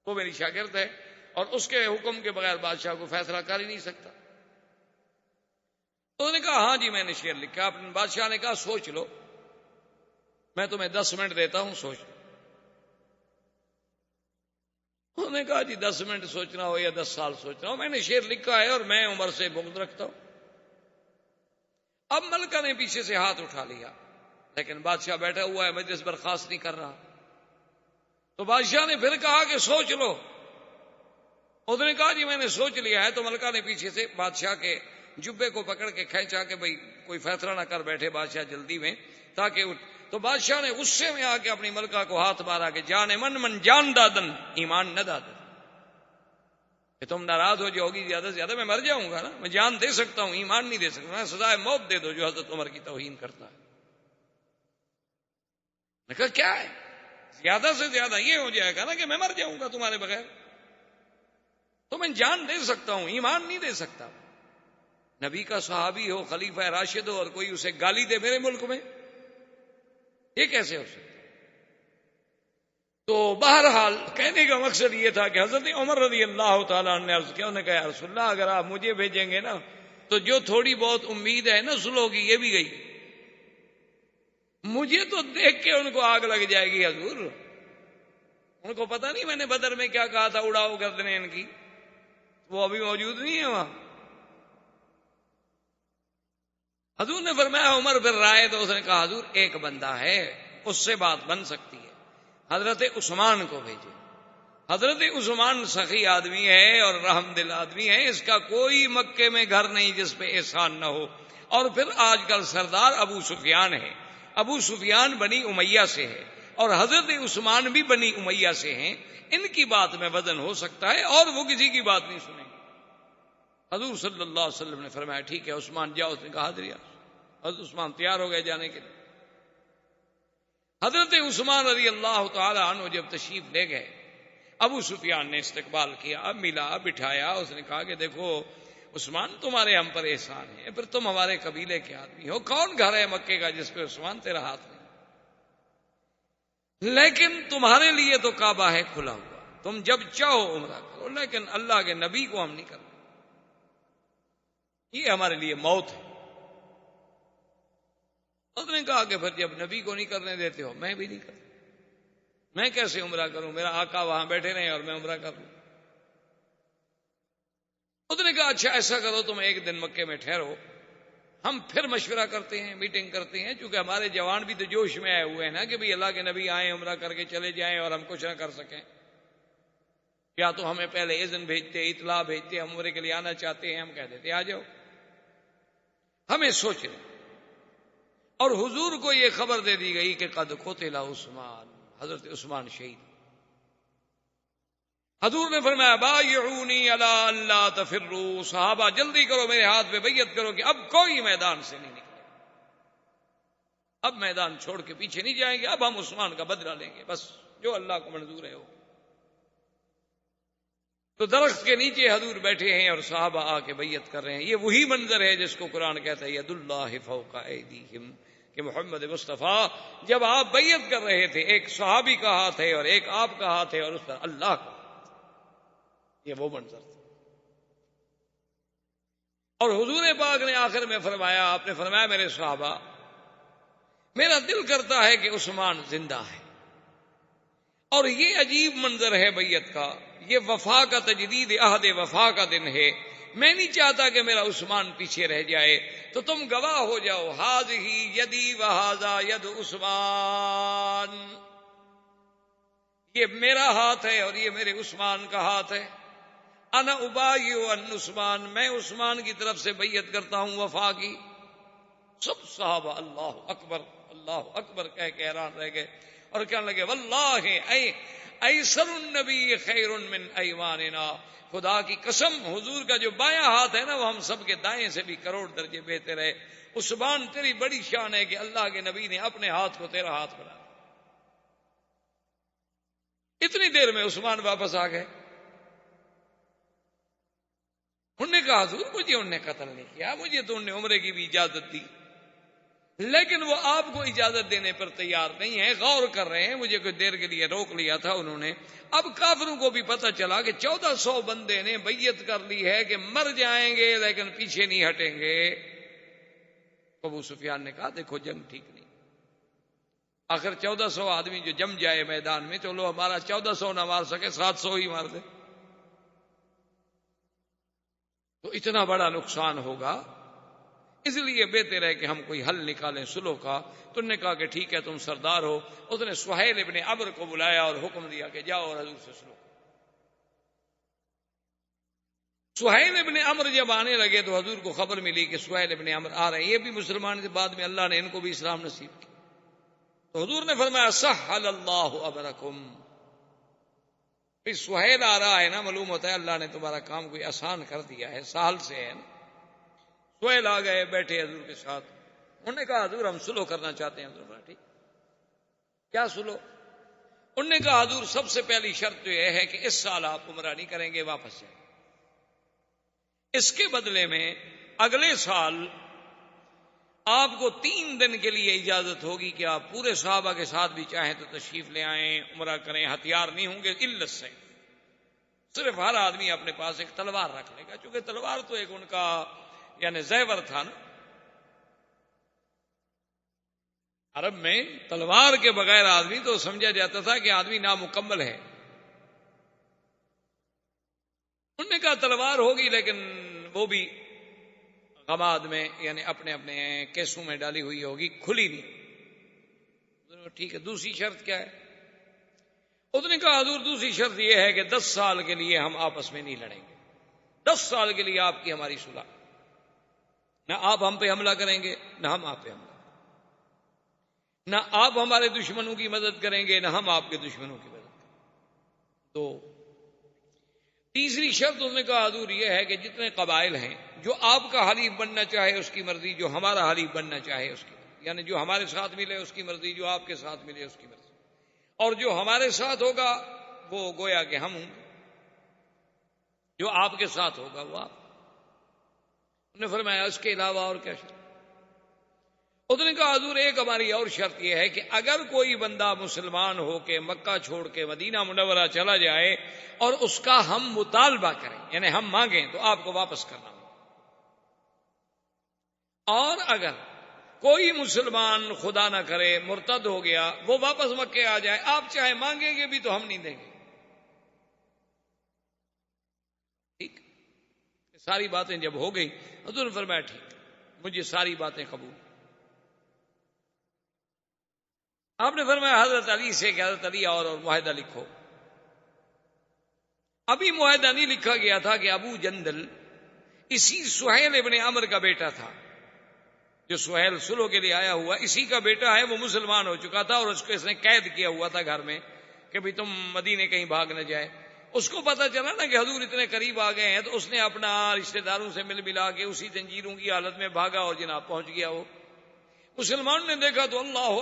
Speaker 2: وہ میری شاگرد ہے، اور اس کے حکم کے بغیر بادشاہ کو فیصلہ کر ہی نہیں سکتا۔ تو انہوں نے کہا ہاں جی میں نے شعر لکھا۔ اپنے بادشاہ نے کہا سوچ لو، میں تمہیں 10 منٹ دیتا ہوں، سوچ لو۔ انہوں نے کہا جی 10 منٹ سوچنا ہو یا 10 سال سوچنا ہو، میں نے شعر لکھا ہے اور میں عمر سے بغض رکھتا ہوں۔ اب ملکہ نے پیچھے سے ہاتھ اٹھا لیا، لیکن بادشاہ بیٹھا ہوا ہے، مجلس برخاست نہیں کر رہا۔ تو بادشاہ نے پھر کہا کہ سوچ لو۔ انہوں نے کہا جی میں نے سوچ لیا ہے۔ تو ملکہ نے پیچھے سے بادشاہ کے جبے کو پکڑ کے کھینچا کہ بھئی کوئی فیصلہ نہ کر بیٹھے بادشاہ جلدی میں، تاکہ تو بادشاہ نے غصے میں آ کے اپنی ملکہ کو ہاتھ مارا کہ جان من جان دادن ایمان نہ دادن، کہ تم ناراض ہو جاؤ گی زیادہ سے زیادہ میں مر جاؤں گا نا، میں جان دے سکتا ہوں ایمان نہیں دے سکتا، میں سزائے موت دے دو جو حضرت عمر کی توہین کرتا ہے۔ میں کہا کیا ہے؟ زیادہ سے زیادہ یہ ہو جائے گا نا کہ میں مر جاؤں گا تمہارے بغیر، تو میں جان دے سکتا ہوں ایمان نہیں دے سکتا۔ نبی کا صحابی ہو، خلیفہ راشد ہو، اور کوئی اسے گالی دے میرے ملک میں، یہ کیسے ہو سکتا؟ تو بہرحال کہنے کا مقصد یہ تھا کہ حضرت عمر رضی اللہ تعالیٰ عنہ نے عرض کیا، انہوں نے کہا یا رسول اللہ اگر آپ مجھے بھیجیں گے نا تو جو تھوڑی بہت امید ہے نا صلح کی یہ بھی گئی، مجھے تو دیکھ کے ان کو آگ لگ جائے گی حضور، ان کو پتہ نہیں میں نے بدر میں کیا کہا تھا، اڑاؤ گردنیں ان کی، وہ ابھی موجود نہیں ہے وہاں۔ حضور نے فرمایا عمر پھر رائے، تو اس نے کہا حضور ایک بندہ ہے اس سے بات بن سکتی ہے، حضرت عثمان کو بھیجے۔ حضرت عثمان سخی آدمی ہے اور رحم دل آدمی ہے، اس کا کوئی مکے میں گھر نہیں جس پہ احسان نہ ہو۔ اور پھر آج کل سردار ابو سفیان ہے، ابو سفیان بنی امیہ سے ہے، اور حضرت عثمان بھی بنی امیہ سے ہیں، ان کی بات میں وزن ہو سکتا ہے اور وہ کسی کی بات نہیں سنیں گے۔ حضور صلی اللہ علیہ وسلم نے فرمایا ٹھیک ہے عثمان جاؤ۔ اس نے کہا حاضر۔ حضرت عثمان تیار ہو گئے جانے کے لیے۔ حضرت عثمان رضی اللہ تعالی عنہ جب تشریف لے گئے، ابو سفیان نے استقبال کیا، ملا، بٹھایا، اس نے کہا کہ دیکھو عثمان تمہارے ہم پر احسان ہے، پھر تم ہمارے قبیلے کے آدمی ہو، کون گھر ہے مکے کا جس پہ عثمان تیرا ہاتھ نہیں، لیکن تمہارے لیے تو کعبہ ہے کھلا ہوا، تم جب چاہو عمرہ کرو، لیکن اللہ کے نبی کو ہم نہیں کرتے، یہ ہمارے لیے موت ہے۔ اس نے کہا کہ پھر جب نبی کو نہیں کرنے دیتے ہو میں بھی نہیں کرتا، میں کیسے عمرہ کروں، میرا آقا وہاں بیٹھے رہے اور میں عمرہ کر لوں۔ اس نے کہا اچھا ایسا کرو تم ایک دن مکے میں ٹھہرو، ہم پھر مشورہ کرتے ہیں، میٹنگ کرتے ہیں، چونکہ ہمارے جوان بھی تو جوش میں آئے ہوئے ہیں نا کہ بھئی اللہ کے نبی آئیں عمرہ کر کے چلے جائیں اور ہم کچھ نہ کر سکیں، یا تو ہمیں پہلے اذن بھیجتے، اطلاع بھیجتے، ہم عمرے کے لیے آنا چاہتے ہیں، ہم کہہ دیتے آ جاؤ، ہمیں سوچنے۔ اور حضور کو یہ خبر دے دی گئی کہ قد قتل عثمان، حضرت عثمان شہید۔ حضور نے فرمایا بایعونی علی اللہ تفروا، صحابہ جلدی کرو میرے ہاتھ پہ بیعت کرو کہ اب کوئی میدان سے نہیں نکلے، اب میدان چھوڑ کے پیچھے نہیں جائیں گے، اب ہم عثمان کا بدلہ لیں گے، بس جو اللہ کو منظور ہے ہو۔ تو درخت کے نیچے حضور بیٹھے ہیں اور صحابہ آ کے بیعت کر رہے ہیں۔ یہ وہی منظر ہے جس کو قرآن کہتا ہے ید اللہ فوق ایدیہم، کہ کہ محمد مصطفیٰ جب آپ بیعت کر رہے تھے ایک صحابی کا ہاتھ ہے اور ایک آپ کا ہاتھ ہے اور اس پر اللہ کا، یہ وہ منظر تھا۔ اور حضور پاک نے آخر میں فرمایا، آپ نے فرمایا میرے صحابہ میرا دل کرتا ہے کہ عثمان زندہ ہے، اور یہ عجیب منظر ہے بیعت کا، یہ وفا کا تجدید عہد وفا کا دن ہے، میں نہیں چاہتا کہ میرا عثمان پیچھے رہ جائے، تو تم گواہ ہو جاؤ، ھذہ یدی وھذا ید عثمان، یہ میرا ہاتھ ہے اور یہ میرے عثمان کا ہاتھ ہے، انا ابایع عن عثمان، میں عثمان کی طرف سے بیعت کرتا ہوں وفا کی۔ سب صحابہ اللہ اکبر کہہ کے حیران رہ گئے اور کہنے لگے واللہ ایسر النبی خیر من ایماننا، خدا کی قسم حضور کا جو بایاں ہاتھ ہے نا وہ ہم سب کے دائیں سے بھی کروڑ درجے بہتر ہے۔ عثمان تیری بڑی شان ہے کہ اللہ کے نبی نے اپنے ہاتھ کو تیرا ہاتھ بنا دیا۔ اتنی دیر میں عثمان واپس آ گئے، انہوں نے کہا حضور مجھے انہوں نے قتل نہیں کیا، مجھے تو انہوں نے عمرے کی بھی اجازت دی، لیکن وہ آپ کو اجازت دینے پر تیار نہیں ہے، غور کر رہے ہیں، مجھے کچھ دیر کے لیے روک لیا تھا انہوں نے۔ اب کافروں کو بھی پتہ چلا کہ 1400 بندے نے بیعت کر لی ہے کہ مر جائیں گے لیکن پیچھے نہیں ہٹیں گے۔ ابو سفیان نے کہا دیکھو جنگ ٹھیک نہیں، آخر 1400 آدمی جو جم جائے میدان میں، چلو ہمارا 1400 نہ مار سکے 700 ہی مار دے، تو اتنا بڑا نقصان ہوگا، اس لیے بہتر ہے کہ ہم کوئی حل نکالیں صلح کا۔ تو نے کہا کہ ٹھیک ہے تم سردار ہو۔ اس نے سہیل ابن عمرو کو بلایا اور حکم دیا کہ جاؤ اور حضور سے صلح۔ سہیل ابن عمرو جب آنے لگے تو حضور کو خبر ملی کہ سہیل ابن عمرو آ رہے ہیں، یہ بھی مسلمان تھے، بعد میں اللہ نے ان کو بھی اسلام نصیب کیا۔ تو حضور نے فرمایا سہل اللہ امرکم، پھر سہیل آ رہا ہے نا، معلوم ہوتا ہے اللہ نے تمہارا کام کوئی آسان کر دیا ہے، سہل سے ہے نا۔ سہیل آ گئے، بیٹھے حضور کے ساتھ، انہوں نے کہا حضور ہم صلح کرنا چاہتے ہیں۔ حضور نے ٹھیک کیا صلح؟ انہوں نے کہا حضور سب سے پہلی شرط تو یہ ہے کہ اس سال آپ عمرہ نہیں کریں گے، واپس جائیں، اس کے بدلے میں اگلے سال آپ کو 3 دن کے لیے اجازت ہوگی کہ آپ پورے صحابہ کے ساتھ بھی چاہیں تو تشریف لے آئیں، عمرہ کریں، ہتھیار نہیں ہوں گے الا السیف، صرف ہر آدمی اپنے پاس ایک تلوار رکھ لے گا، چونکہ تلوار تو ایک ان کا یعنی زیور تھا نا، عرب میں تلوار کے بغیر آدمی تو سمجھا جاتا تھا کہ آدمی نامکمل ہے۔ انہوں نے کہا تلوار ہوگی لیکن وہ بھی غماد میں یعنی اپنے اپنے کیسوں میں ڈالی ہوئی ہوگی، کھلی نہیں۔ ٹھیک ہے، دوسری شرط کیا ہے؟ اس نے کہا حضور دوسری شرط یہ ہے کہ 10 سال کے لیے ہم آپس میں نہیں لڑیں گے، 10 سال کے لیے آپ کی ہماری صلح، نہ آپ ہم پہ حملہ کریں گے نہ ہم آپ پہ حملہ، نہ آپ ہمارے دشمنوں کی مدد کریں گے نہ ہم آپ کے دشمنوں کی مدد کریں گے۔ تو تیسری شرط اس نے کہا حضور یہ ہے کہ جتنے قبائل ہیں جو آپ کا حلیف بننا چاہے اس کی مرضی، جو ہمارا حلیف بننا چاہے اس کی مرضی، یعنی جو ہمارے ساتھ ملے اس کی مرضی، جو آپ کے ساتھ ملے اس کی مرضی، اور جو ہمارے ساتھ ہوگا وہ گویا کہ ہم ہوں گے، جو آپ کے ساتھ ہوگا وہ آپ۔ انہوں نے فرمایا اس کے علاوہ اور کیا شرط؟ اس نے کہا حضور ایک ہماری اور شرط یہ ہے کہ اگر کوئی بندہ مسلمان ہو کے مکہ چھوڑ کے مدینہ منورہ چلا جائے اور اس کا ہم مطالبہ کریں یعنی ہم مانگیں تو آپ کو واپس کرنا ہوگا، اور اگر کوئی مسلمان خدا نہ کرے مرتد ہو گیا وہ واپس مکے آ جائے، آپ چاہے مانگیں گے بھی تو ہم نہیں دیں گے۔ ٹھیک، ساری باتیں جب ہو گئی حضور نے فرمایا ٹھیک مجھے ساری باتیں قبول۔ آپ نے فرمایا حضرت علی سے کہ حضرت علی اور معاہدہ لکھو۔ ابھی معاہدہ نہیں لکھا گیا تھا کہ ابو جندل اسی سہیل ابن عمرو کا بیٹا تھا، جو سہیل صلح کے لیے آیا ہوا اسی کا بیٹا ہے، وہ مسلمان ہو چکا تھا اور اس کو اس نے قید کیا ہوا تھا گھر میں کہ بھی تم مدینے کہیں بھاگ نہ جائے۔ اس کو پتا چلا نا کہ حضور اتنے قریب آ گئے ہیں تو اس نے اپنا رشتہ داروں سے مل ملا کے اسی زنجیروں کی حالت میں بھاگا اور جناب پہنچ گیا۔ وہ مسلمان نے دیکھا تو اللہ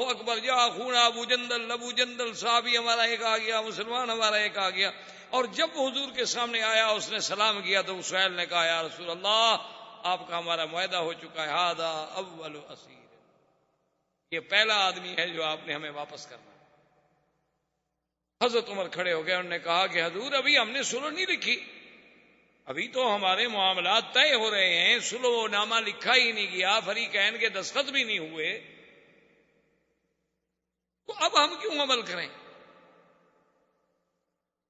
Speaker 2: اکبر یا خونا ابو جندل صحابی ہمارا ایک آ گیا، مسلمان ہمارا ایک آ گیا۔ اور جب حضور کے سامنے آیا اس نے سلام کیا تو سہیل نے کہا یا رسول اللہ آپ کا ہمارا معاہدہ ہو چکا ہے، ھذا اول اسیر، یہ پہلا آدمی ہے جو آپ نے ہمیں واپس کرنا. حضرت عمر کھڑے ہو گئے. انہوں نے کہا کہ حضور ابھی ہم نے سلح نہیں لکھی, ابھی تو ہمارے معاملات طے ہو رہے ہیں, سلح نامہ لکھا ہی نہیں گیا, فریقین کے دستخط بھی نہیں ہوئے, تو اب ہم کیوں عمل کریں؟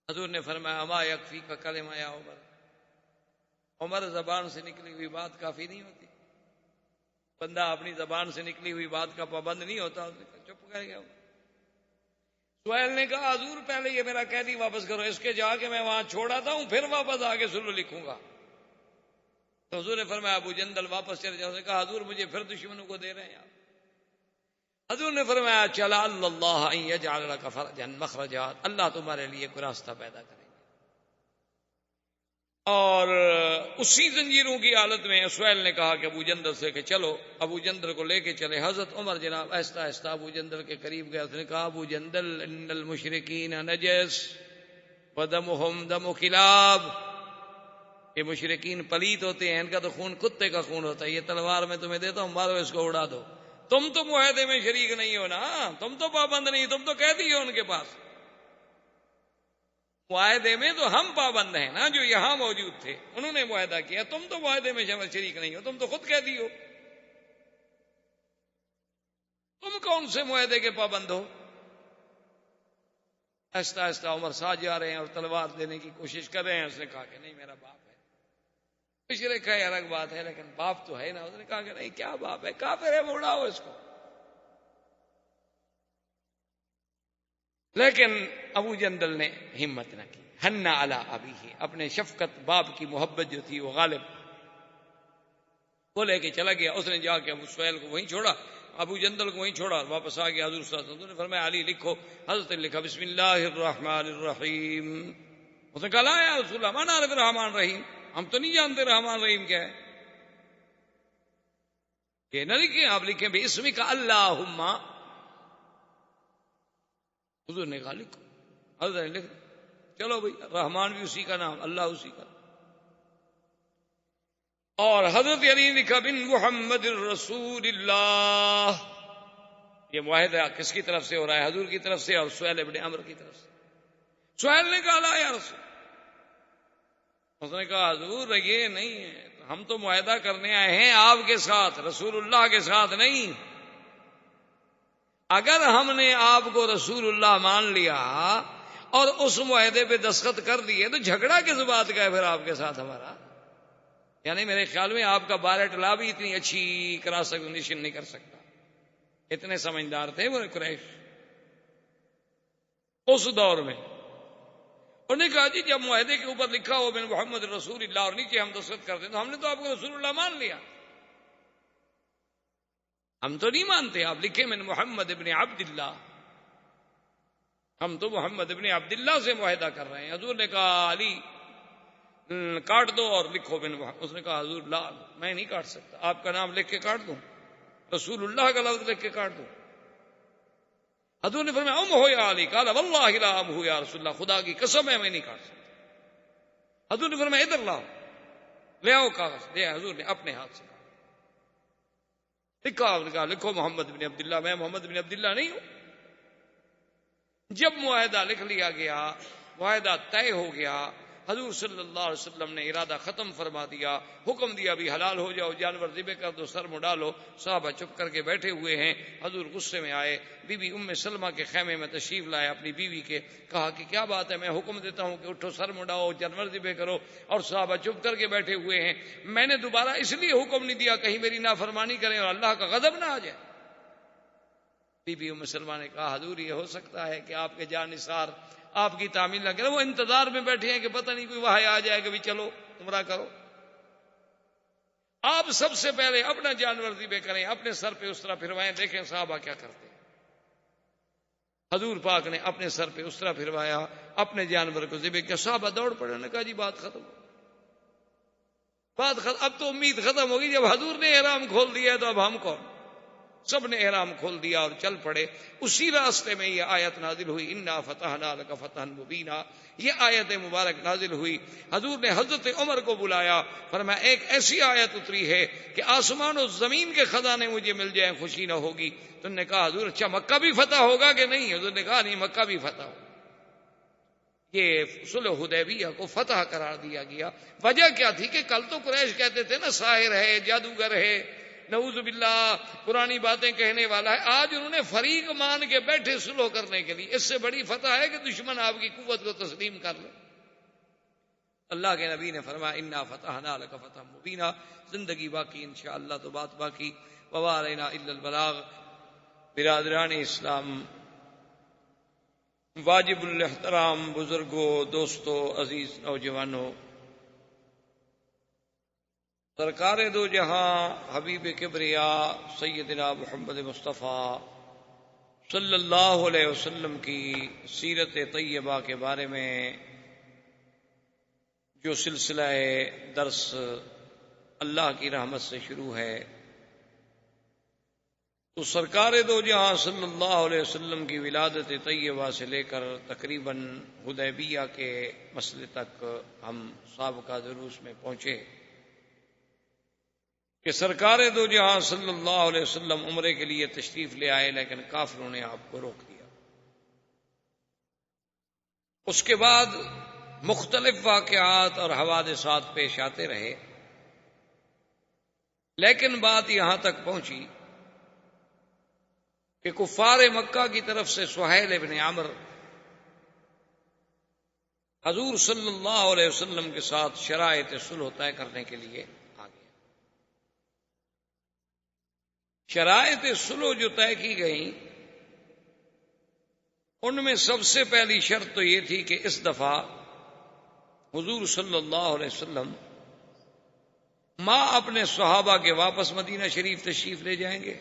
Speaker 2: حضور نے فرمایا اما یکفی کا کلمہ یا عمر, عمر زبان سے نکلی ہوئی بات کافی نہیں ہوتی, بندہ اپنی زبان سے نکلی ہوئی بات کا پابند نہیں ہوتا. اس نے کہا چپ کر گیا. سہیل نے کہا حضور پہلے یہ میرا قیدی واپس کرو, اس کے جا کے میں وہاں چھوڑاتا ہوں پھر واپس آ کے سلح لکھوں گا. تو حضور نے فرمایا ابو جندل واپس چلے جاؤ. اس نے کہا حضور مجھے پھر دشمنوں کو دے رہے ہیں آپ. حضور نے فرمایا چلا اللہ ان یجعل لک فرجا مخرجا, اللہ تمہارے لیے کوئی راستہ پیدا کریں گے. اور اسی زنجیروں کی حالت میں سہیل نے کہا کہ ابو جندل سے کہ چلو. ابو جندل کو لے کے چلے. حضرت عمر جناب آہستہ آہستہ ابو جندل کے قریب گئے. اس نے کہا ابو جندل ان المشرکین نجس ودمہم دم کلاب, یہ مشرکین پلیت ہوتے ہیں, ان کا تو خون کتے کا خون ہوتا ہے. یہ تلوار میں تمہیں دیتا ہوں, مارو اس کو اڑا دو. تم تو معاہدے میں شریک نہیں ہو نا, تم تو پابند نہیں, تم تو قیدی ہو ان کے پاس. معاہدے میں تو ہم پابند ہیں نا جو یہاں موجود تھے, انہوں نے معاہدہ کیا, تم تو معاہدے میں شریک نہیں ہو, تم تو خود قیدی ہو. تم کون سے معاہدے کے پابند ہو؟ آہستہ آہستہ عمر ساتھ جا رہے ہیں اور تلوار دینے کی کوشش کر رہے ہیں. اس نے کہا کہ نہیں میرا باپ ہے. مشرک ہے الگ بات ہے, لیکن باپ تو ہے نا. اس نے کہا کہ نہیں کیا باپ ہے, کافر ہے, اڑاؤ اس کو. لیکن ابو جندل نے ہمت نہ کی. حنا علی ابیہ, اپنے شفقت باپ کی محبت جو تھی وہ غالب, وہ لے کے چلا گیا. اس نے جا کے ابو سہیل کو وہیں چھوڑا, ابو جندل کو وہیں چھوڑا, واپس آ گیا. حضور صلی اللہ علیہ وسلم نے فرمایا علی لکھو. حضرت نے لکھا بسم اللہ الرحمن الرحیم. اس نے کہا لا یا رسول اللہ ما نعرف الرحمن الرحیم, ہم تو نہیں جانتے رحمان رحیم کیا ہے. یہ نہ لکھیں, آپ لکھیں باسمک اللہم. حضور نے کہا لکھو. حضرت نے لکھ, چلو بھائی رحمان بھی اسی کا نام, اللہ اسی کا. اور حضرت علی نے لکھا بن محمد رسول اللہ. یہ معاہدہ کس کی طرف سے ہو رہا ہے؟ حضور کی طرف سے اور سہیل ابن عمرو کی طرف سے. سہیل نے کہا لا یا رسول. اس نے کہا حضور یہ نہیں ہے, ہم تو معاہدہ کرنے آئے ہیں آپ کے ساتھ, رسول اللہ کے ساتھ نہیں. اگر ہم نے آپ کو رسول اللہ مان لیا اور اس معاہدے پہ دستخط کر دیے تو جھگڑا کس بات کا ہے پھر آپ کے ساتھ ہمارا؟ یعنی میرے خیال میں آپ کا بارٹ لا بھی اتنی اچھی کراس ایگزامینیشن نہیں کر سکتا. اتنے سمجھدار تھے وہ قریش اس دور میں. انہوں نے کہا جی جب معاہدے کے اوپر لکھا ہو بن محمد رسول اللہ اور نیچے ہم دستخط کرتے ہیں تو ہم نے تو آپ کو رسول اللہ مان لیا. ہم تو نہیں مانتے, آپ لکھیں من محمد ابن عبداللہ, ہم تو محمد ابن عبداللہ سے معاہدہ کر رہے ہیں. حضور نے کہا علی کاٹ دو اور لکھو بن محمد. اس نے کہا حضور لا, میں نہیں کاٹ سکتا, آپ کا نام لکھ کے کاٹ دوں, رسول اللہ کا لفظ لکھ کے کاٹ دوں. حضور نے فرمایا ام ہو یا علی. قال واللہ لا ام ہو یا رسول اللہ, خدا کی قسم ہے میں نہیں کاٹ سکتا. حضور نے فرمایا ادھر لاؤ, لے آؤ کاغذ. دیا حضور نے اپنے ہاتھ سے لکھا. آپ نے کہا لکھو محمد بن عبداللہ. میں محمد بن عبداللہ نہیں ہوں. جب معاہدہ لکھ لیا گیا, معاہدہ طے ہو گیا, حضور صلی اللہ علیہ وسلم نے ارادہ ختم فرما دیا, حکم دیا بھی حلال ہو جاؤ, جانور ذبح کر دو, سر مڈا لو. صحابہ چپ کر کے بیٹھے ہوئے ہیں. حضور غصے میں آئے, بی بی ام سلمہ کے خیمے میں تشریف لائے اپنی بیوی کے. کہا کہ کیا بات ہے, میں حکم دیتا ہوں کہ اٹھو سر مڈاؤ, جانور ذبح کرو, اور صحابہ چپ کر کے بیٹھے ہوئے ہیں. میں نے دوبارہ اس لیے حکم نہیں دیا کہیں میری نافرمانی کریں اور اللہ کا غضب نہ آ جائے. بی بی ام سلمہ نے کہا حضور یہ ہو سکتا ہے کہ آپ کے جانثار آپ کی تعمیل نہ کریں, وہ انتظار میں بیٹھے ہیں کہ پتہ نہیں کوئی وحی آ جائے کہ بھی چلو تمرا کرو. آپ سب سے پہلے اپنا جانور ذبح کریں, اپنے سر پہ اس طرح پھروائیں, دیکھیں صحابہ کیا کرتے ہیں. حضور پاک نے اپنے سر پہ اس طرح پھروایا, اپنے جانور کو ذبح کیا. صحابہ دوڑ پڑے, انہوں نے کہا جی بات ختم, بات ختم. اب تو امید ختم ہوگی, جب حضور نے احرام کھول دیا ہے تو اب ہم کون. سب نے احرام کھول دیا اور چل پڑے. اسی راستے میں یہ آیت نازل ہوئی انا فتحنا لک فتحا مبینا. یہ آیت مبارک نازل ہوئی. حضور نے حضرت عمر کو بلایا, فرمایا ایک ایسی آیت اتری ہے کہ آسمان و زمین کے خزانے مجھے مل جائیں خوشی نہ ہوگی. تو نے کہا حضور اچھا مکہ بھی فتح ہوگا کہ نہیں؟ حضور نے کہا نہیں, مکہ بھی فتح ہوگا. یہ صلح حدیبیہ کو فتح قرار دیا گیا. وجہ کیا تھی کہ کل تو قریش کہتے تھے نا ساحر ہے, جادوگر ہے, نعوذ باللہ پرانی باتیں کہنے والا ہے. آج انہوں نے فریق مان کے بیٹھے صلح کرنے کے لیے. اس سے بڑی فتح ہے کہ دشمن آپ کی قوت کو تسلیم کر لے. اللہ کے نبی نے فرمایا انا فتحنا لک فتحا مبینا. زندگی باقی انشاءاللہ تو بات باقی. وما علینا الا البلاغ. برادران اسلام, واجب الاحترام بزرگوں, دوستوں, عزیز نوجوانوں, سرکار دو جہاں حبیب کبریا سیدنا محمد مصطفیٰ صلی اللہ علیہ وسلم کی سیرت طیبہ کے بارے میں جو سلسلہ درس اللہ کی رحمت سے شروع ہے, تو سرکار دو جہاں صلی اللہ علیہ وسلم کی ولادت طیبہ سے لے کر تقریباً حدیبیہ کے مسئلے تک ہم سابقہ دروس میں پہنچے کہ سرکار دو جہاں صلی اللہ علیہ وسلم عمرے کے لیے تشریف لے آئے, لیکن کافروں نے آپ کو روک دیا. اس کے بعد مختلف واقعات اور حوادثات پیش آتے رہے, لیکن بات یہاں تک پہنچی کہ کفار مکہ کی طرف سے سہیل ابن عمرو حضور صلی اللہ علیہ وسلم کے ساتھ شرائط صلح طے کرنے کے لیے آ گئے. شرائط صلح جو طے کی گئیں ان میں سب سے پہلی شرط تو یہ تھی کہ اس دفعہ حضور صلی اللہ علیہ وسلم ماں اپنے صحابہ کے واپس مدینہ شریف تشریف لے جائیں گے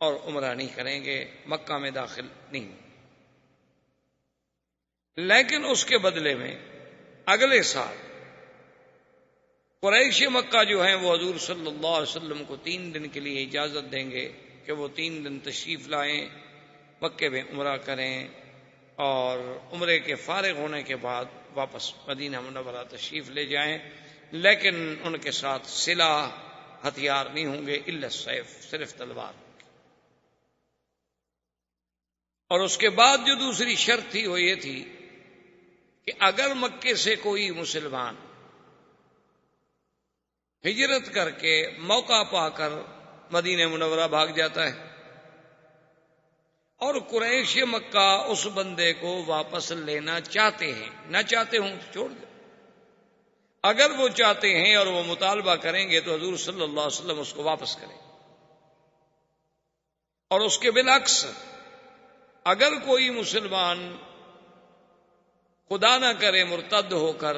Speaker 2: اور عمرہ نہیں کریں گے, مکہ میں داخل نہیں. لیکن اس کے بدلے میں اگلے سال قریش مکہ جو ہیں وہ حضور صلی اللہ علیہ وسلم کو 3 دن کے لیے اجازت دیں گے کہ وہ 3 دن تشریف لائیں, مکے میں عمرہ کریں, اور عمرے کے فارغ ہونے کے بعد واپس مدینہ منورہ تشریف لے جائیں. لیکن ان کے ساتھ سلاح ہتھیار نہیں ہوں گے الا السیف, صرف تلوار. اور اس کے بعد جو دوسری شرط تھی وہ یہ تھی کہ اگر مکے سے کوئی مسلمان ہجرت کر کے موقع پا کر مدینہ منورہ بھاگ جاتا ہے اور قریش مکہ اس بندے کو واپس لینا چاہتے ہیں, نہ چاہتے ہوں تو چھوڑ دیں, اگر وہ چاہتے ہیں اور وہ مطالبہ کریں گے تو حضور صلی اللہ علیہ وسلم اس کو واپس کریں. اور اس کے بالعکس اگر کوئی مسلمان خدا نہ کرے مرتد ہو کر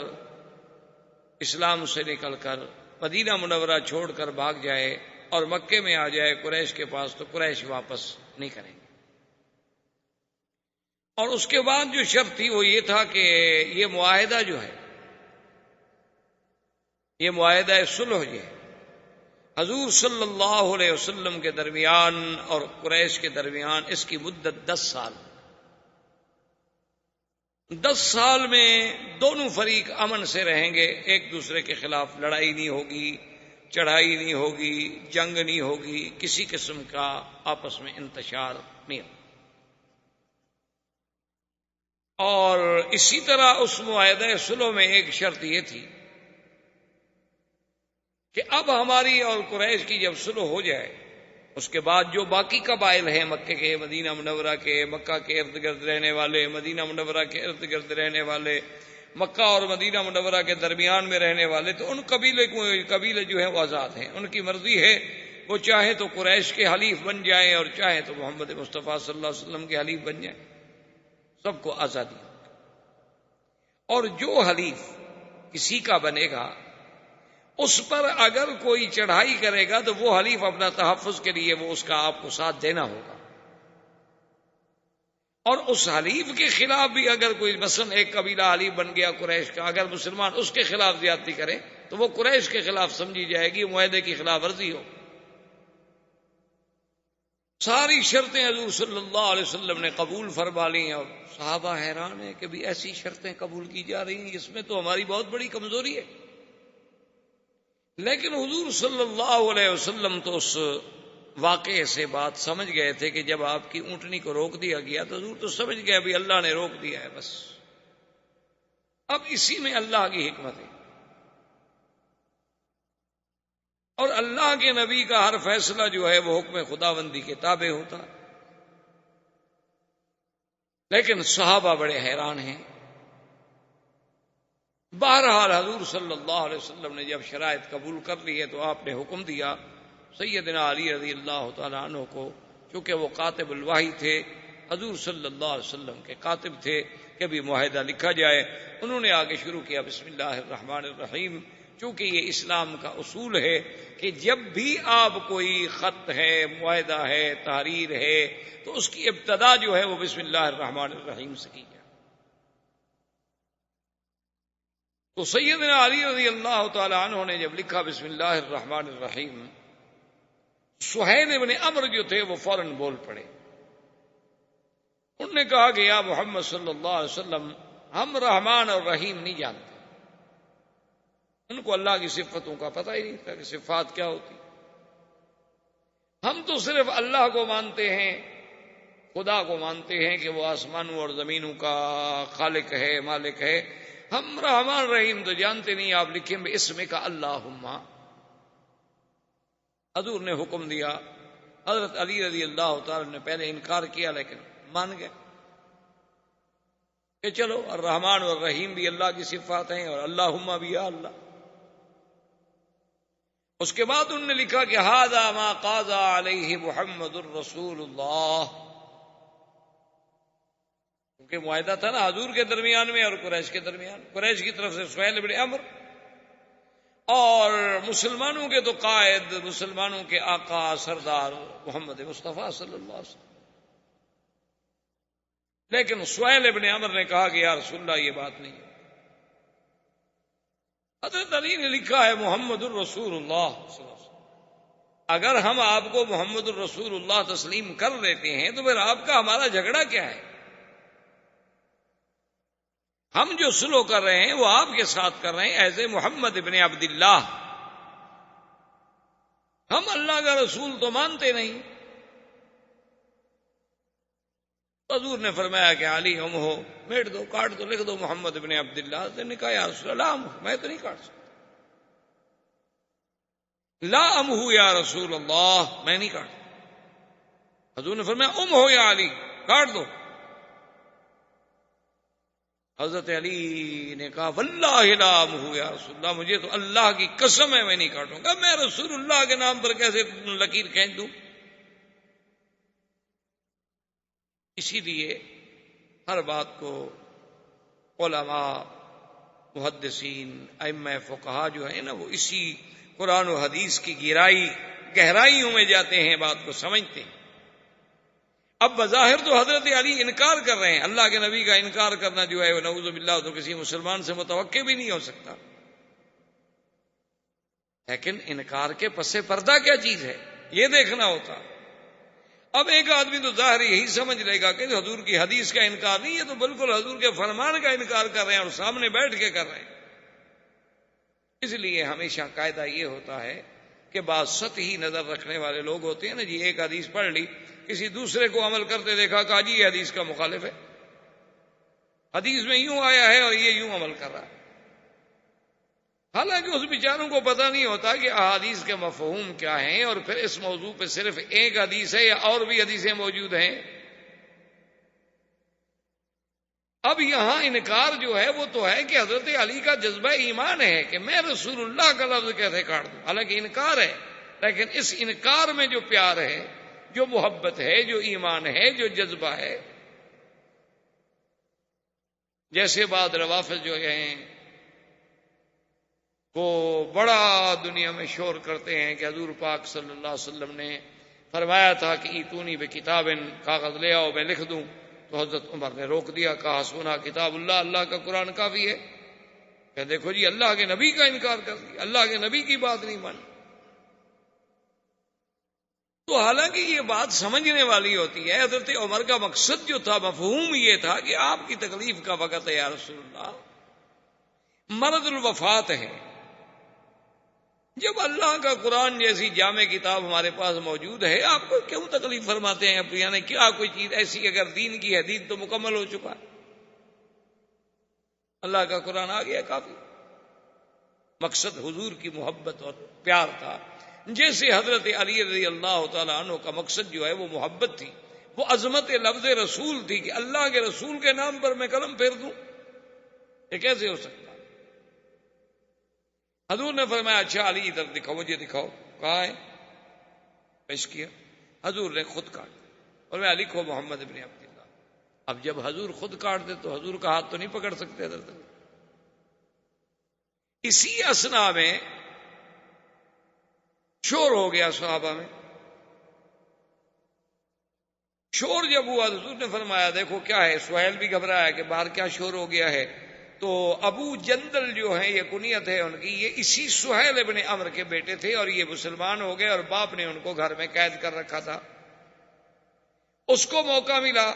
Speaker 2: اسلام سے نکل کر مدینہ منورہ چھوڑ کر بھاگ جائے اور مکے میں آ جائے قریش کے پاس, تو قریش واپس نہیں کریں گے. اور اس کے بعد جو شرط تھی وہ یہ تھا کہ یہ معاہدہ جو ہے, یہ معاہدہ صلح جو ہے حضور صلی اللہ علیہ وسلم کے درمیان اور قریش کے درمیان, اس کی مدت 10 سال. 10 سال میں دونوں فریق امن سے رہیں گے, ایک دوسرے کے خلاف لڑائی نہیں ہوگی, چڑھائی نہیں ہوگی, جنگ نہیں ہوگی, کسی قسم کا آپس میں انتشار نہیں ہوگا. اور اسی طرح اس معاہدہ صلح میں ایک شرط یہ تھی کہ اب ہماری اور قریش کی جب صلح ہو جائے اس کے بعد جو باقی قبائل ہیں مکے کے, مدینہ منورہ کے, مکہ کے ارد گرد رہنے والے, مدینہ منورہ کے ارد گرد رہنے والے, مکہ اور مدینہ منورہ کے درمیان میں رہنے والے, تو ان قبیلے جو ہیں وہ آزاد ہیں, ان کی مرضی ہے, وہ چاہے تو قریش کے حلیف بن جائیں اور چاہے تو محمد مصطفیٰ صلی اللہ علیہ وسلم کے حلیف بن جائیں, سب کو آزادی. اور جو حلیف کسی کا بنے گا اس پر اگر کوئی چڑھائی کرے گا تو وہ حلیف اپنا تحفظ کے لیے وہ اس کا آپ کو ساتھ دینا ہوگا. اور اس حلیف کے خلاف بھی اگر کوئی مثلا ایک قبیلہ حلیف بن گیا قریش کا, اگر مسلمان اس کے خلاف زیادتی کرے تو وہ قریش کے خلاف سمجھی جائے گی, معاہدے کی خلاف ورزی ہو. ساری شرطیں حضور صلی اللہ علیہ وسلم نے قبول فرما لی اور صحابہ حیران ہیں کہ بھی ایسی شرطیں قبول کی جا رہی ہیں، اس میں تو ہماری بہت بڑی کمزوری ہے۔ لیکن حضور صلی اللہ علیہ وسلم تو اس واقعے سے بات سمجھ گئے تھے کہ جب آپ کی اونٹنی کو روک دیا گیا تو حضور تو سمجھ گئے ابھی اللہ نے روک دیا ہے، بس اب اسی میں اللہ کی حکمت ہے، اور اللہ کے نبی کا ہر فیصلہ جو ہے وہ حکم خداوندی کے تابع ہوتا۔ لیکن صحابہ بڑے حیران ہیں۔ بہرحال حضور صلی اللہ علیہ وسلم نے جب شرائط قبول کر لی ہے تو آپ نے حکم دیا سیدنا علی رضی اللہ تعالیٰ عنہ کو، چونکہ وہ کاتب الوحی تھے، حضور صلی اللہ علیہ وسلم کے کاتب تھے، کہ بھی معاہدہ لکھا جائے۔ انہوں نے آگے شروع کیا بسم اللہ الرحمن الرحیم، چونکہ یہ اسلام کا اصول ہے کہ جب بھی آپ کوئی خط ہے، معاہدہ ہے، تحریر ہے، تو اس کی ابتدا جو ہے وہ بسم اللہ الرحمن الرحیم سے کی جائے۔ تو سیدنا علی رضی اللہ تعالی عنہ نے جب لکھا بسم اللہ الرحمن الرحیم، سہیل بن عمرو جو تھے وہ فوراً بول پڑے۔ انہوں نے کہا کہ یا محمد صلی اللہ علیہ وسلم، ہم رحمان اور رحیم نہیں جانتے۔ ان کو اللہ کی صفتوں کا پتہ ہی نہیں تھا کہ صفات کیا ہوتی۔ ہم تو صرف اللہ کو مانتے ہیں، خدا کو مانتے ہیں کہ وہ آسمانوں اور زمینوں کا خالق ہے، مالک ہے۔ ہم رحمان رحیم تو جانتے نہیں، آپ لکھیں بے اسم کا اللہم۔ حضور نے حکم دیا، حضرت علی رضی اللہ تعالی نے پہلے انکار کیا لیکن مان گئے کہ چلو الرحمن اور الرحیم بھی اللہ کی صفات ہیں اور اللہم بھی یا اللہ۔ اس کے بعد انہوں نے لکھا کہ ھذا ما قاضى علیہ محمد الرسول اللہ، کیونکہ معاہدہ تھا نا حضور کے درمیان میں اور قریش کے درمیان، قریش کی طرف سے سہیل بن عمرو اور مسلمانوں کے تو قائد، مسلمانوں کے آقا سردار محمد مصطفیٰ صلی اللہ علیہ وسلم۔ لیکن سہیل بن عمرو نے کہا کہ یا رسول اللہ یہ بات نہیں ہے۔ حضرت علی نے لکھا ہے محمد الرسول اللہ صلی اللہ علیہ وسلم، اگر ہم آپ کو محمد الرسول اللہ تسلیم کر لیتے ہیں تو پھر آپ کا ہمارا جھگڑا کیا ہے؟ ہم جو سلو کر رہے ہیں وہ آپ کے ساتھ کر رہے ہیں ایز اے محمد ابن عبداللہ، ہم اللہ کا رسول تو مانتے نہیں۔ حضور نے فرمایا کہ علی ہم ہو، میٹ دو، کاٹ دو، لکھ دو محمد ابن عبداللہ۔ نے کہا یا رسول اللہ میں تو نہیں کاٹ سکتا، لا ہو یا رسول اللہ میں نہیں کاٹ۔ حضور نے فرمایا ہو یا علی کاٹ دو۔ حضرت علی نے کہا واللہ لا ہو یا رسول اللہ، مجھے تو اللہ کی قسم ہے میں نہیں کاٹوں گا، میں رسول اللہ کے نام پر کیسے لکیر کھینچ دوں۔ اسی لیے ہر بات کو علماء، محدثین، ائمہ فقہا جو ہیں نا وہ اسی قرآن و حدیث کی گہرائیوں میں جاتے ہیں، بات کو سمجھتے ہیں۔ اب بظاہر تو حضرت علی انکار کر رہے ہیں، اللہ کے نبی کا انکار کرنا جو ہے نعوذ باللہ تو کسی مسلمان سے متوقع بھی نہیں ہو سکتا، لیکن انکار کے پس پردہ کیا چیز ہے یہ دیکھنا ہوتا۔ اب ایک آدمی تو ظاہر یہی سمجھ لے گا کہ حضور کی حدیث کا انکار نہیں ہے، تو بالکل حضور کے فرمان کا انکار کر رہے ہیں اور سامنے بیٹھ کے کر رہے ہیں۔ اس لیے ہمیشہ قاعدہ یہ ہوتا ہے کہ بعض سطحی نظر رکھنے والے لوگ ہوتے ہیں نا جی، ایک حدیث پڑھ لی، کسی دوسرے کو عمل کرتے دیکھا، کہا جی یہ حدیث کا مخالف ہے، حدیث میں یوں آیا ہے اور یہ یوں عمل کر رہا ہے۔ حالانکہ اس بیچاروں کو پتہ نہیں ہوتا کہ احادیث کے مفہوم کیا ہیں، اور پھر اس موضوع پہ صرف ایک حدیث ہے یا اور بھی حدیثیں موجود ہیں۔ اب یہاں انکار جو ہے وہ تو ہے کہ حضرت علی کا جذبہ ایمان ہے کہ میں رسول اللہ کا لفظ کیسے کاٹ دوں، حالانکہ انکار ہے، لیکن اس انکار میں جو پیار ہے، جو محبت ہے، جو ایمان ہے، جو جذبہ ہے۔ جیسے بعض روافض جو ہیں وہ بڑا دنیا میں شور کرتے ہیں کہ حضور پاک صلی اللہ علیہ وسلم نے فرمایا تھا کہ ایتونی بکتاب، کاغذ لے آؤ میں لکھ دوں، تو حضرت عمر نے روک دیا، کہا سونا کتاب اللہ، اللہ کا قرآن کافی ہے۔ کہ دیکھو جی اللہ کے نبی کا انکار کر دیا، اللہ کے نبی کی بات نہیں مانی۔ تو حالانکہ یہ بات سمجھنے والی ہوتی ہے، حضرت عمر کا مقصد جو تھا، مفہوم یہ تھا کہ آپ کی تکلیف کا وقت ہے یا رسول اللہ، مرض الوفات ہے، جب اللہ کا قرآن جیسی جامع کتاب ہمارے پاس موجود ہے، آپ کو کیوں تکلیف فرماتے ہیں؟ یعنی کیا کوئی چیز ایسی اگر دین کی ہے، دین تو مکمل ہو چکا ہے، اللہ کا قرآن آ گیا کافی۔ مقصد حضور کی محبت اور پیار تھا، جیسے حضرت علی رضی اللہ تعالیٰ عنہ کا مقصد جو ہے وہ محبت تھی، وہ عظمت لفظ رسول تھی کہ اللہ کے رسول کے نام پر میں قلم پھیر دوں، یہ کیسے ہو سکتا؟ حضور نے فرمایا اچھا علی ادھر دکھاؤ، مجھے دکھاؤ، کہاں ہے؟ پیش کیا، حضور نے خود کاٹ اور میں لکھو محمد ابن عبداللہ۔ اب جب حضور خود کاٹ دے تو حضور کا ہاتھ تو نہیں پکڑ سکتے حضرت۔ اسی اسنا میں شور ہو گیا صحابہ میں، شور جب ہوا حضور نے فرمایا دیکھو کیا ہے، سہیل بھی گھبرایا کہ باہر کیا شور ہو گیا ہے، تو ابو جندل جو ہیں، یہ کنیت ہے ان کی، یہ اسی سہیل ابن عمر کے بیٹے تھے اور یہ مسلمان ہو گئے اور باپ نے ان کو گھر میں قید کر رکھا تھا۔ اس کو موقع ملا،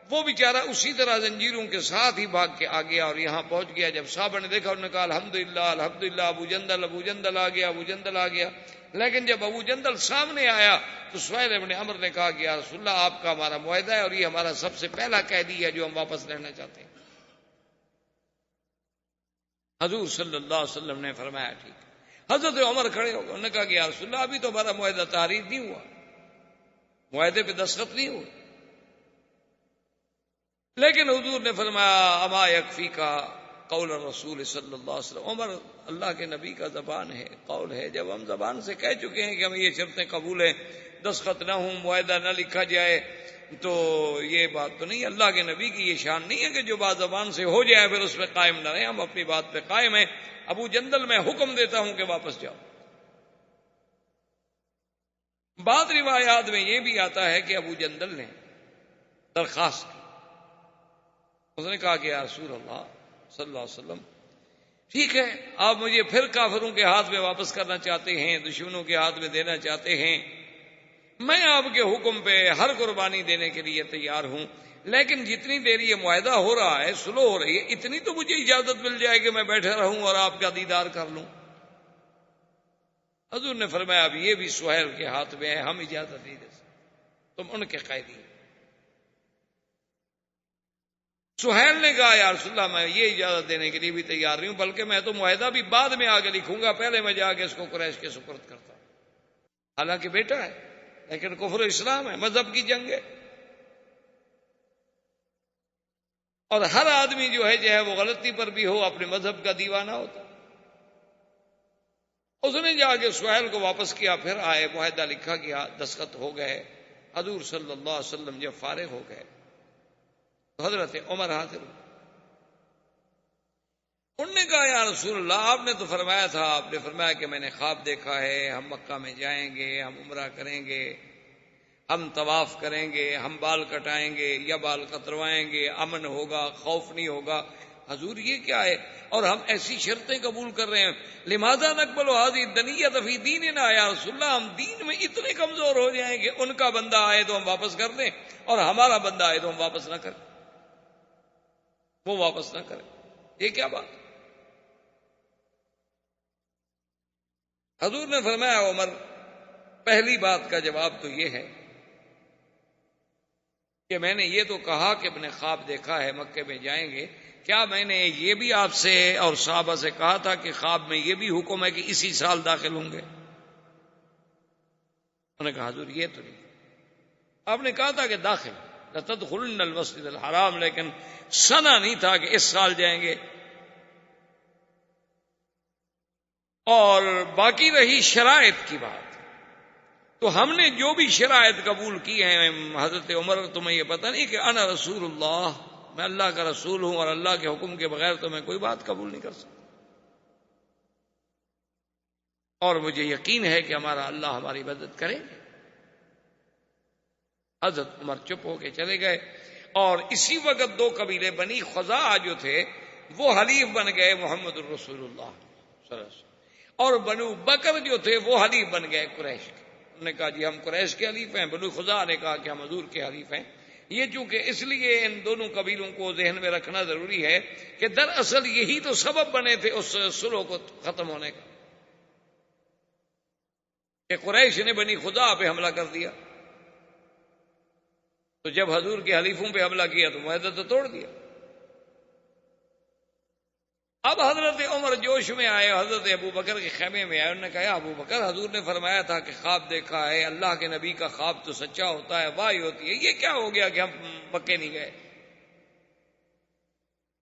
Speaker 2: وہ بیچارہ اسی طرح زنجیروں کے ساتھ ہی بھاگ کے آ گیا اور یہاں پہنچ گیا۔ جب صحابہ نے دیکھا انہوں نے کہا الحمدللہ الحمدللہ، ابو جندل آ گیا، ابو جندل آ گیا۔ لیکن جب ابو جندل سامنے آیا تو سہیل ابن عمر نے کہا کہ یا رسول اللہ آپ کا ہمارا معاہدہ ہے اور یہ ہمارا سب سے پہلا قیدی ہے جو ہم واپس لینا چاہتے ہیں۔ حضور صلی اللہ علیہ وسلم نے فرمایا ٹھیک۔ حضرت عمر کھڑے ہو گئے، انہوں نے کہا کہ یا رسول اللہ ابھی تو ہمارا معاہدہ تحریر نہیں ہوا، معاہدے پہ دستخط نہیں ہوئے۔ لیکن حضور نے فرمایا اما یکفی کا قول الرسول صلی اللہ علیہ وسلم، عمر اللہ کے نبی کا زبان ہے، قول ہے، جب ہم زبان سے کہہ چکے ہیں کہ ہمیں یہ شرطیں قبول ہیں، دستخط نہ ہوں، معاہدہ نہ لکھا جائے، تو یہ بات تو نہیں، اللہ کے نبی کی یہ شان نہیں ہے کہ جو بات زبان سے ہو جائے پھر اس پہ قائم نہ رہے، ہم اپنی بات پہ قائم ہیں۔ ابو جندل میں حکم دیتا ہوں کہ واپس جاؤ۔ بعض روایات میں یہ بھی آتا ہے کہ ابو جندل نے درخواست کی، اس نے کہا کہ یا رسول اللہ صلی اللہ علیہ وسلم ٹھیک ہے، آپ مجھے پھر کافروں کے ہاتھ میں واپس کرنا چاہتے ہیں، دشمنوں کے ہاتھ میں دینا چاہتے ہیں، میں آپ کے حکم پہ ہر قربانی دینے کے لیے تیار ہوں، لیکن جتنی دیر یہ معاہدہ ہو رہا ہے، سلو ہو رہی ہے، اتنی تو مجھے اجازت مل جائے کہ میں بیٹھا رہوں اور آپ کا دیدار کر لوں۔ حضور نے فرمایا اب یہ بھی سہیل کے ہاتھ میں ہے، ہم اجازت نہیں دے سکتے، تم ان کے قیدی ہو۔ سہیل نے کہا یا رسول اللہ میں یہ اجازت دینے کے لیے بھی تیار نہیں ہوں، بلکہ میں تو معاہدہ بھی بعد میں آگے لکھوں گا، پہلے میں جا کے اس کو قریش کے سپرد کرتا ہوں۔ حالانکہ بیٹا ہے لیکن کفر اسلام ہے، مذہب کی جنگ ہے، اور ہر آدمی جو ہے چاہے وہ غلطی پر بھی ہو اپنے مذہب کا دیوانہ ہوتا۔ اس نے جا کے سہیل کو واپس کیا، پھر آئے، معاہدہ لکھا گیا، دستخط ہو گئے۔ حضور صلی اللہ علیہ وسلم جب فارغ ہو گئے تو حضرت عمر حاضر ہوئے، انہوں نے کہا یا رسول اللہ آپ نے تو فرمایا تھا، آپ نے فرمایا کہ میں نے خواب دیکھا ہے، ہم مکہ میں جائیں گے، ہم عمرہ کریں گے، ہم طواف کریں گے، ہم بال کٹائیں گے یا بال کتروائیں گے، امن ہوگا، خوف نہیں ہوگا۔ حضور یہ کیا ہے؟ اور ہم ایسی شرطیں قبول کر رہے ہیں، لماذا نقبل هذه الدنیۃ فی دیننا، یا رسول اللہ ہم دین میں اتنے کمزور ہو جائیں کہ ان کا بندہ آئے تو ہم واپس کر دیں اور ہمارا بندہ آئے تو ہم واپس نہ کریں، وہ واپس نہ کریں، یہ کیا بات؟ حضور نے فرمایا عمر پہلی بات کا جواب تو یہ ہے کہ میں نے یہ تو کہا کہ میں نے خواب دیکھا ہے مکے میں جائیں گے، کیا میں نے یہ بھی آپ سے اور صحابہ سے کہا تھا کہ خواب میں یہ بھی حکم ہے کہ اسی سال داخل ہوں گے؟ انہوں نے کہا حضور یہ تو نہیں، آپ نے کہا تھا کہ داخل لتدخلن المسجد الحرام، لیکن سنا نہیں تھا کہ اس سال جائیں گے۔ اور باقی رہی شرائط کی بات، تو ہم نے جو بھی شرائط قبول کی ہیں حضرت عمر، تمہیں یہ پتہ نہیں کہ انا رسول اللہ، میں اللہ کا رسول ہوں اور اللہ کے حکم کے بغیر تو میں کوئی بات قبول نہیں کر سکتا، اور مجھے یقین ہے کہ ہمارا اللہ ہماری مدد کرے گا۔ حضرت عمر چپ ہو کے چلے گئے، اور اسی وقت دو قبیلے بنی خزاعہ جو تھے وہ حلیف بن گئے محمد الرسول اللہ صلی اللہ علیہ وسلم، اور بنو بکر جو تھے وہ حلیف بن گئے قریش کے۔ انہوں نے کہا جی ہم قریش کے حلیف ہیں. بنو خزاعہ نے کہا کہ ہم حضور کے حلیف ہیں. یہ چونکہ اس لیے ان دونوں قبیلوں کو ذہن میں رکھنا ضروری ہے کہ دراصل یہی تو سبب بنے تھے اس صلح کو ختم ہونے کا، کہ قریش نے بنی خزاعہ پہ حملہ کر دیا. تو جب حضور کے حلیفوں پہ حملہ کیا تو معاہدہ تو توڑ دیا. اب حضرت عمر جوش میں آئے، حضرت ابو بکر کے خیمے میں آئے. انہوں نے کہا ابو بکر، حضور نے فرمایا تھا کہ خواب دیکھا ہے، اللہ کے نبی کا خواب تو سچا ہوتا ہے، واہی ہوتی ہے، یہ کیا ہو گیا کہ ہم پکے نہیں گئے؟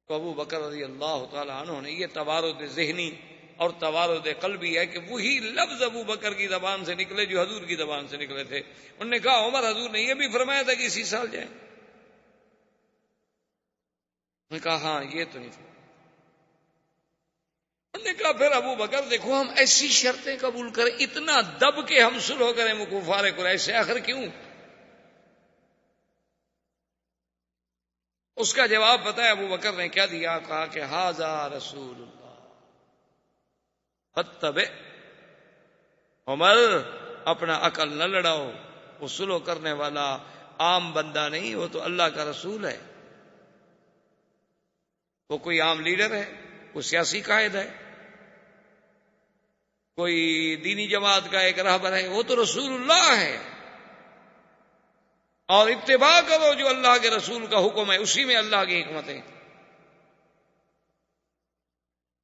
Speaker 2: تو ابو بکر رضی اللہ تعالی عنہ نے، یہ توارد ذہنی اور توارد قلبی ہے کہ وہی لفظ ابو بکر کی زبان سے نکلے جو حضور کی زبان سے نکلے تھے. انہوں نے کہا عمر، حضور نے یہ بھی فرمایا تھا کہ اسی سال جائیں؟ انہوں نے کہا ہاں یہ تو نہیں فرمایا. انہوں نے کہا پھر ابو بکر دیکھو، ہم ایسی شرطیں قبول کریں، اتنا دب کے ہم صلح کریں کفار قریش سے، آخر کیوں؟ اس کا جواب پتہ ہے ابو بکر نے کیا دیا؟ کہا کہ ھذا رسول اللہ فاتبع. عمر، اپنا عقل نہ لڑاؤ، وہ صلح کرنے والا عام بندہ نہیں، وہ تو اللہ کا رسول ہے. وہ کوئی عام لیڈر ہے، کوئی سیاسی قائد ہے، کوئی دینی جماعت کا ایک رہبر ہے؟ وہ تو رسول اللہ ہے. اور اتباع کرو جو اللہ کے رسول کا حکم ہے، اسی میں اللہ کی حکمت ہے.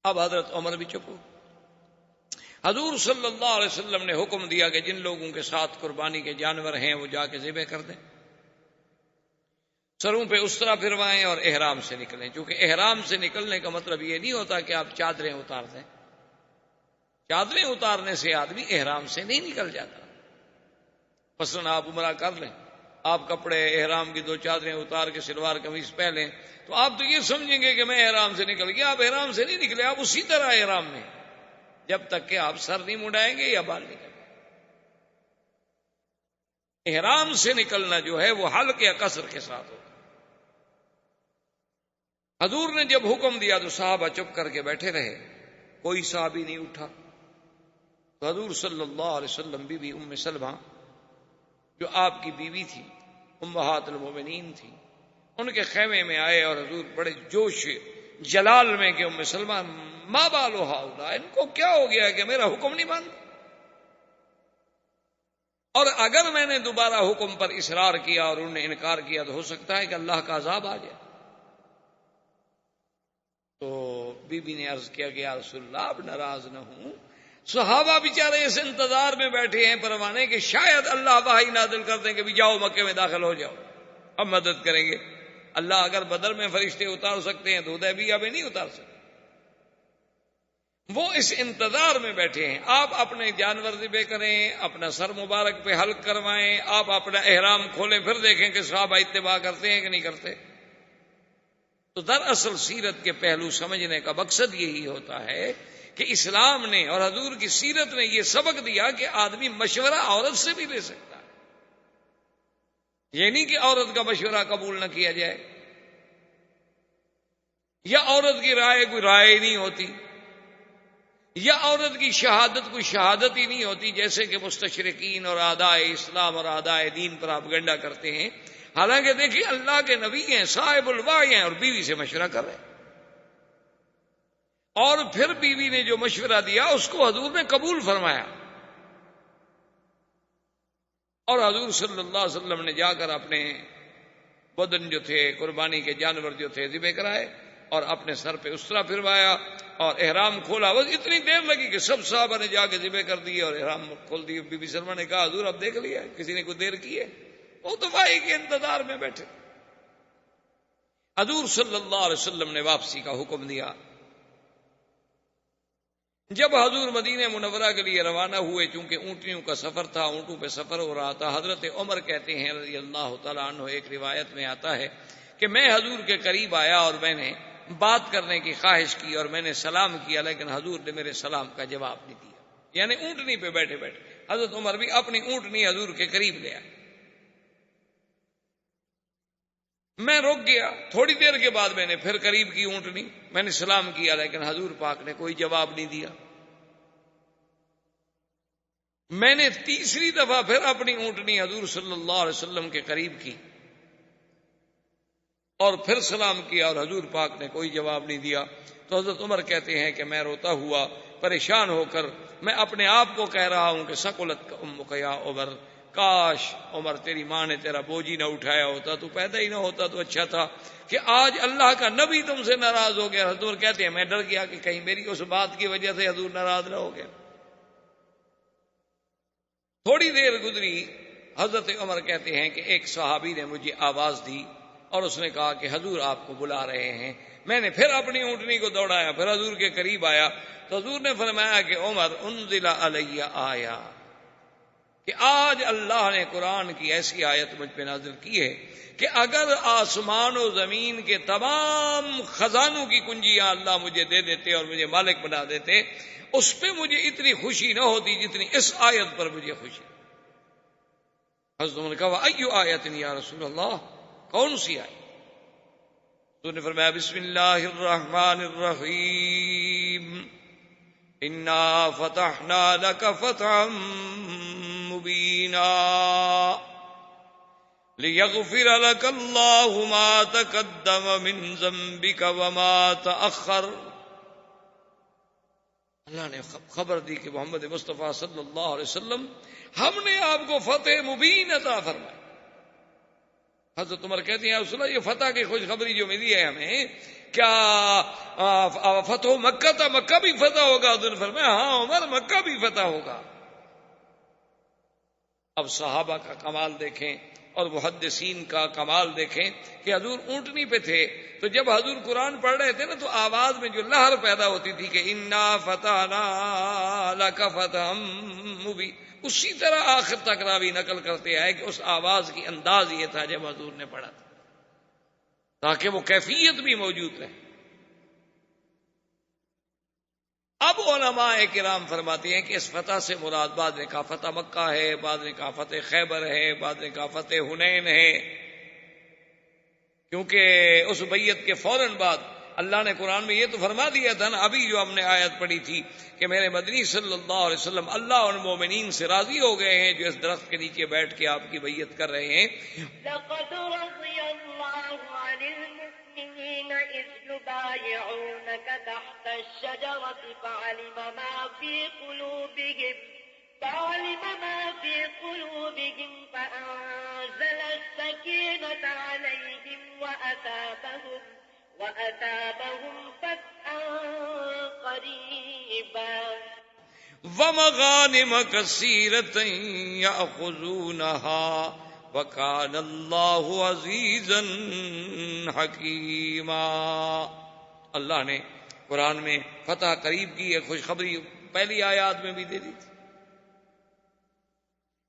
Speaker 2: اب حضرت عمر بھی چپ ہو. حضور صلی اللہ علیہ وسلم نے حکم دیا کہ جن لوگوں کے ساتھ قربانی کے جانور ہیں وہ جا کے ذبح کر دیں، سروں پہ اسرا پھروائیں اور احرام سے نکلیں. چونکہ احرام سے نکلنے کا مطلب یہ نہیں ہوتا کہ آپ چادریں اتار دیں. چادریں اتارنے سے آدمی احرام سے نہیں نکل جاتا. مثلاً آپ عمرہ کر لیں، آپ کپڑے احرام کی 2 چادریں اتار کے شلوار قمیض پہلیں تو آپ تو یہ سمجھیں گے کہ میں احرام سے نکل گیا. آپ احرام سے نہیں نکلے، آپ اسی طرح احرام میں، جب تک کہ آپ سر نہیں مڈائیں گے یا بال نہیں کریں. احرام سے نکلنا جو ہے وہ حلق یا قصر کے ساتھ ہوتا. حضور نے جب حکم دیا تو صحابہ چپ کر کے بیٹھے رہے، کوئی صحابی نہیں اٹھا. تو حضور صلی اللہ علیہ وسلم بی بی ام سلمہ جو آپ کی بیوی تھی، امہات المومنین تھی، ان کے خیمے میں آئے اور حضور بڑے جوش جلال میں کہ ام سلمہ ما بال ہؤلاء، ان کو کیا ہو گیا کہ میرا حکم نہیں مانتے؟ اور اگر میں نے دوبارہ حکم پر اصرار کیا اور انہوں نے انکار کیا تو ہو سکتا ہے کہ اللہ کا عذاب آ جائے. تو بی بی نے عرض کیا کہ یا رسول اللہ اب ناراض نہ ہوں، صحابہ بیچارے اس انتظار میں بیٹھے ہیں پروانے کہ شاید اللہ وحی نازل کر دیں کہ بھی جاؤ مکے میں داخل ہو جاؤ، اب مدد کریں گے. اللہ اگر بدر میں فرشتے اتار سکتے ہیں تو حدیبیہ میں نہیں اتار سکتے. وہ اس انتظار میں بیٹھے ہیں. آپ اپنے جانور ذبح کریں، اپنا سر مبارک پہ حلق کروائیں، آپ اپنا احرام کھولیں، پھر دیکھیں کہ صحابہ اتباع کرتے ہیں کہ نہیں کرتے. تو دراصل سیرت کے پہلو سمجھنے کا مقصد یہی ہوتا ہے کہ اسلام نے اور حضور کی سیرت نے یہ سبق دیا کہ آدمی مشورہ عورت سے بھی لے سکتا ہے. یہ نہیں کہ عورت کا مشورہ قبول نہ کیا جائے، یا عورت کی رائے کوئی رائے نہیں ہوتی، یا عورت کی شہادت کوئی شہادت ہی نہیں ہوتی، جیسے کہ مستشرقین اور اعدائے اسلام اور اعدائے دین پر پروپیگنڈا کرتے ہیں. حالانکہ دیکھیے اللہ کے نبی ہیں، صاحب الوحی ہیں، اور بیوی سے مشورہ کر رہے ہیں. اور پھر بیوی نے جو مشورہ دیا اس کو حضور نے قبول فرمایا، اور حضور صلی اللہ علیہ وسلم نے جا کر اپنے بدن جو تھے، قربانی کے جانور جو تھے ذبح کرائے اور اپنے سر پہ اسرا پھروایا اور احرام کھولا. بس اتنی دیر لگی کہ سب صحابہ نے جا کے ذبح کر دی اور احرام کھول دی. بی بی سلمہ نے کہا حضور اب دیکھ لیا، کسی نے کوئی دیر کی ہے؟ وہ تو بھائی کے انتظار میں بیٹھے. حضور صلی اللہ علیہ وسلم نے واپسی کا حکم دیا. جب حضور مدینہ منورہ کے لیے روانہ ہوئے، چونکہ اونٹنیوں کا سفر تھا، اونٹوں پہ سفر ہو رہا تھا، حضرت عمر کہتے ہیں رضی اللہ تعالیٰ عنہ، ایک روایت میں آتا ہے کہ میں حضور کے قریب آیا اور میں نے بات کرنے کی خواہش کی اور میں نے سلام کیا، لیکن حضور نے میرے سلام کا جواب نہیں دیا. یعنی اونٹنی پہ بیٹھے بیٹھے حضرت عمر بھی اپنی اونٹنی حضور کے قریب لے آئے. میں رک گیا، تھوڑی دیر کے بعد میں نے پھر قریب کی اونٹنی، میں نے سلام کیا، لیکن حضور پاک نے کوئی جواب نہیں دیا. میں نے تیسری دفعہ پھر اپنی اونٹنی حضور صلی اللہ علیہ وسلم کے قریب کی اور پھر سلام کیا اور حضور پاک نے کوئی جواب نہیں دیا. تو حضرت عمر کہتے ہیں کہ میں روتا ہوا پریشان ہو کر میں اپنے آپ کو کہہ رہا ہوں کہ ثقلت امک یا عمر، کاش عمر تیری ماں نے تیرا بوجھ نہ اٹھایا ہوتا، تو پیدا ہی نہ ہوتا تو اچھا تھا کہ آج اللہ کا نبی تم سے ناراض ہو گیا. حضور کہتے ہیں میں ڈر گیا کہ کہیں میری اس بات کی وجہ سے حضور ناراض نہ ہو گیا. تھوڑی دیر گزری، حضرت عمر کہتے ہیں کہ ایک صحابی نے مجھے آواز دی اور اس نے کہا کہ حضور آپ کو بلا رہے ہیں. میں نے پھر اپنی اونٹنی کو دوڑایا، پھر حضور کے قریب آیا تو حضور نے فرمایا کہ عمر انزل علی آیا، کہ آج اللہ نے قرآن کی ایسی آیت مجھ پہ نازل کی ہے کہ اگر آسمان و زمین کے تمام خزانوں کی کنجیاں اللہ مجھے دے دیتے اور مجھے مالک بنا دیتے، اس پہ مجھے اتنی خوشی نہ ہوتی جتنی اس آیت پر مجھے خوشی. حضرت عمر نے کہا ایو آیت یا رسول اللہ، کون سی آیت؟ تو نے فرمایا بسم اللہ الرحمن الرحیم انا فتحنا لک فتحا مبینا لیغفر لک اللہ ما تقدم من ذنبک وما تأخر. اللہ نے خبر دی کہ محمد مصطفیٰ صلی اللہ علیہ وسلم ہم نے آپ کو فتح مبین عطا فرمائی. حضرت عمر کہتے ہیں رسول اللہ یہ فتح کی خوشخبری جو ملی ہے ہمیں، کیا فتح مکہ تھا، مکہ بھی فتح ہوگا؟ حضور نے فرمایا ہاں عمر مکہ بھی فتح ہوگا. اب صحابہ کا کمال دیکھیں اور محدثین کا کمال دیکھیں کہ حضور اونٹنی پہ تھے تو جب حضور قرآن پڑھ رہے تھے نا تو آواز میں جو لہر پیدا ہوتی تھی کہ انا فتحنا لک فتحا مبینا، اسی طرح آخر تک راوی نقل کرتے آئے کہ اس آواز کی انداز یہ تھا جب حضور نے پڑھا تھا، تاکہ وہ کیفیت بھی موجود رہے. اب علماء کرام فرماتے ہیں کہ اس فتح سے مراد بعض نے کہا فتح مکہ ہے، بعض نے کہا فتح خیبر ہے، بعض نے کہا فتح حنین ہے، کیونکہ اس بیعت کے فوراً بعد اللہ نے قرآن میں یہ تو فرما دیا تھا نا، ابھی جو ہم نے آیت پڑھی تھی کہ میرے مدنی صلی اللہ علیہ وسلم اللہ ان مومنین سے راضی ہو گئے ہیں جو اس درخت کے نیچے بیٹھ کے آپ کی بیعت کر رہے ہیں.
Speaker 3: لقد رضي الله عن المؤمنين إذ يبايعونك تحت الشجرة فعلم ما في قلوبهم فأنزل السكينة عليهم وأثابهم فتحا قريبا
Speaker 2: ومغانم كثيرة يأخذونها وكان الله عزيزا حكيما. اللہ نے قرآن میں فتح قریب کی ایک خوشخبری پہلی آیات میں بھی دے دی تھی،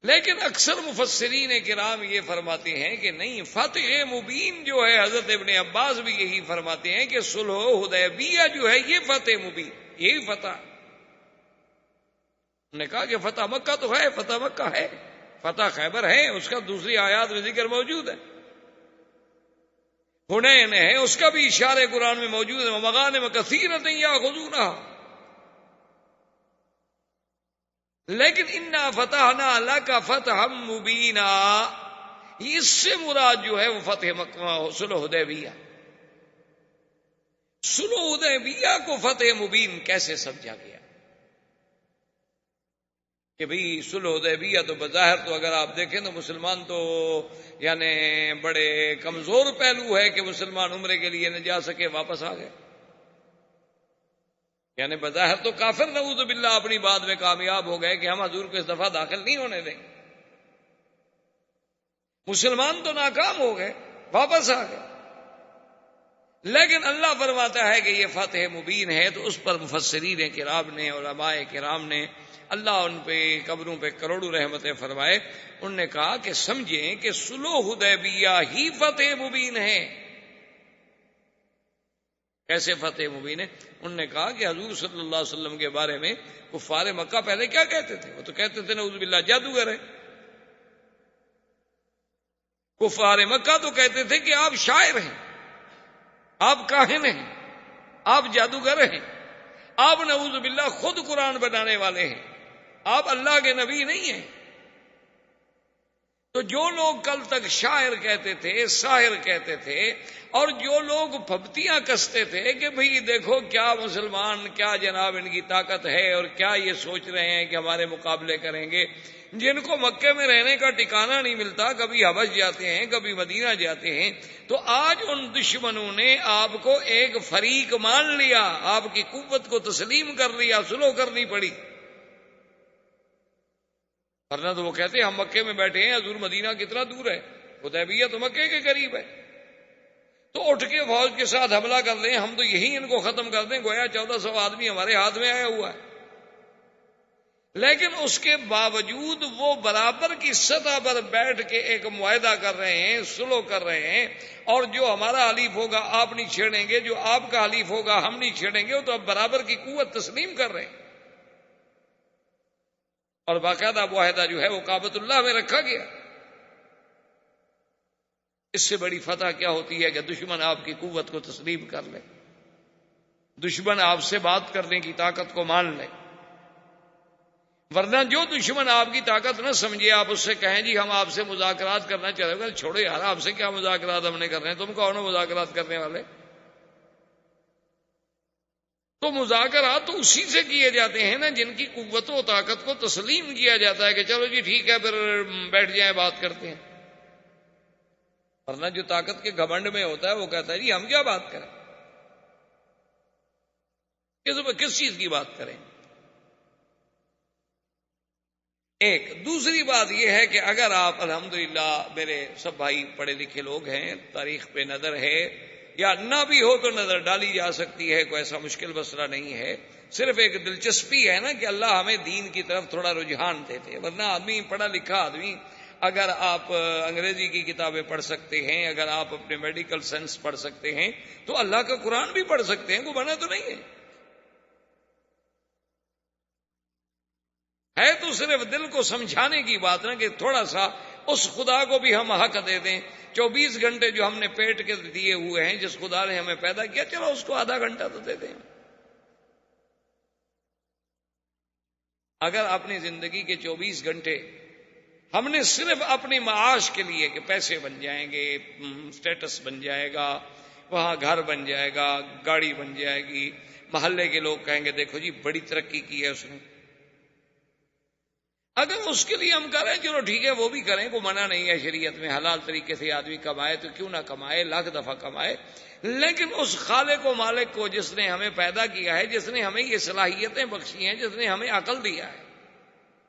Speaker 2: لیکن اکثر مفسرین کرام یہ فرماتے ہیں کہ نہیں، فتح مبین جو ہے حضرت ابن عباس بھی یہی فرماتے ہیں کہ صلح حدیبیہ جو ہے یہ فتح مبین، یہی فتح. انہوں نے کہا کہ فتح مکہ تو ہے، فتح مکہ ہے، فتح خیبر ہے، اس کا دوسری آیات میں ذکر موجود ہے، حنین ہے، اس کا بھی اشارے قرآن میں موجود ہے، ومغانم کثیرۃ یاخذونها. لیکن انا فتحنا لک فتحا مبینا، اس سے مراد جو ہے وہ فتح مکہ صلح حدیبیہ. صلح حدیبیہ کو فتح مبین کیسے سمجھا گیا؟ کہ بھئی صلح حدیبیہ تو بظاہر تو اگر آپ دیکھیں تو مسلمان تو یعنی بڑے کمزور پہلو ہے کہ مسلمان عمرے کے لیے نہ جا سکے، واپس آ گئے، یعنی بظاہر تو کافر نعوذ باللہ اپنی بات میں کامیاب ہو گئے کہ ہم حضور کو اس دفعہ داخل نہیں ہونے دیں. مسلمان تو ناکام ہو گئے، واپس آ گئے. لیکن اللہ فرماتا ہے کہ یہ فتح مبین ہے، تو اس پر مفسرین کرام نے، علماء کرام نے، اللہ ان پہ قبروں پہ کروڑوں رحمتیں فرمائے، انہوں نے کہا کہ سمجھیں کہ صلح حدیبیہ ہی فتح مبین ہے. کیسے فتح مبین ہے؟ انہوں نے کہا کہ حضور صلی اللہ علیہ وسلم کے بارے میں کفار مکہ پہلے کیا کہتے تھے؟ وہ تو کہتے تھے نعوذ باللہ جادوگر ہے. کفار مکہ تو کہتے تھے کہ آپ شاعر ہیں، آپ کاہن ہیں، آپ جادوگر ہیں، آپ نعوذ باللہ خود قرآن بنانے والے ہیں. آپ اللہ کے نبی نہیں ہیں۔ تو جو لوگ کل تک شاعر کہتے تھے، ساحر کہتے تھے، اور جو لوگ پھپتیاں کستے تھے کہ بھئی دیکھو کیا مسلمان، کیا جناب ان کی طاقت ہے، اور کیا یہ سوچ رہے ہیں کہ ہمارے مقابلے کریں گے، جن کو مکے میں رہنے کا ٹھکانہ نہیں ملتا، کبھی حبش جاتے ہیں، کبھی مدینہ جاتے ہیں، تو آج ان دشمنوں نے آپ کو ایک فریق مان لیا، آپ کی قوت کو تسلیم کر لیا، سلو کرنی پڑی۔ ورنہ تو وہ کہتے ہیں ہم مکے میں بیٹھے ہیں، حضور مدینہ کتنا دور ہے، حدیبیہ تو مکے کے قریب ہے، تو اٹھ کے فوج کے ساتھ حملہ کر لیں، ہم تو یہی ان کو ختم کر دیں، گویا 1400 آدمی ہمارے ہاتھ میں آیا ہوا ہے۔ لیکن اس کے باوجود وہ برابر کی سطح پر بیٹھ کے ایک معاہدہ کر رہے ہیں، سلو کر رہے ہیں، اور جو ہمارا حلیف ہوگا آپ نہیں چھیڑیں گے، جو آپ کا حلیف ہوگا ہم نہیں چھیڑیں گے، وہ تو اب برابر کی قوت تسلیم کر رہے ہیں۔ اور باقاعدہ معاہدہ جو ہے وہ کعبۃ اللہ میں رکھا گیا۔ اس سے بڑی فتح کیا ہوتی ہے کہ دشمن آپ کی قوت کو تسلیم کر لے، دشمن آپ سے بات کرنے کی طاقت کو مان لے۔ ورنہ جو دشمن آپ کی طاقت نہ سمجھے، آپ اس سے کہیں جی ہم آپ سے مذاکرات کرنا چاہتے ہیں، چھوڑو یار آپ سے کیا مذاکرات ہم نے کرنے ہیں، تم کون ہو مذاکرات کرنے والے؟ تو مذاکرات تو اسی سے کیے جاتے ہیں نا جن کی قوت و طاقت کو تسلیم کیا جاتا ہے کہ چلو جی ٹھیک ہے پھر بیٹھ جائیں بات کرتے ہیں۔ ورنہ جو طاقت کے گھمنڈ میں ہوتا ہے وہ کہتا ہے جی ہم کیا بات کریں، کس چیز کی بات کریں۔ ایک دوسری بات یہ ہے کہ اگر آپ الحمدللہ میرے سب بھائی پڑھے لکھے لوگ ہیں، تاریخ پہ نظر ہے، یا نہ بھی ہو تو نظر ڈالی جا سکتی ہے، کوئی ایسا مشکل مسئلہ نہیں ہے، صرف ایک دلچسپی ہے نا کہ اللہ ہمیں دین کی طرف تھوڑا رجحان دیتے۔ ورنہ آدمی پڑھا لکھا آدمی، اگر آپ انگریزی کی کتابیں پڑھ سکتے ہیں، اگر آپ اپنے میڈیکل سائنس پڑھ سکتے ہیں، تو اللہ کا قرآن بھی پڑھ سکتے ہیں، کوئی منع تو نہیں ہے تو صرف دل کو سمجھانے کی بات نا کہ تھوڑا سا اس خدا کو بھی ہم حق دے دیں۔ 24 گھنٹے جو ہم نے پیٹ کے دیے ہوئے ہیں، جس خدا نے ہمیں پیدا کیا، چلو اس کو آدھا گھنٹہ تو دے دیں۔ اگر اپنی زندگی کے 24 گھنٹے ہم نے صرف اپنی معاش کے لیے کہ پیسے بن جائیں گے، سٹیٹس بن جائے گا، وہاں گھر بن جائے گا، گاڑی بن جائے گی، محلے کے لوگ کہیں گے دیکھو جی بڑی ترقی کی ہے اس نے، اگر اس کے لیے ہم کریں چلو ٹھیک ہے وہ بھی کریں، کوئی منع نہیں ہے شریعت میں، حلال طریقے سے آدمی کمائے تو کیوں نہ کمائے، لاکھ دفعہ کمائے، لیکن اس خالق و مالک کو جس نے ہمیں پیدا کیا ہے، جس نے ہمیں یہ صلاحیتیں بخشی ہیں، جس نے ہمیں عقل دیا ہے،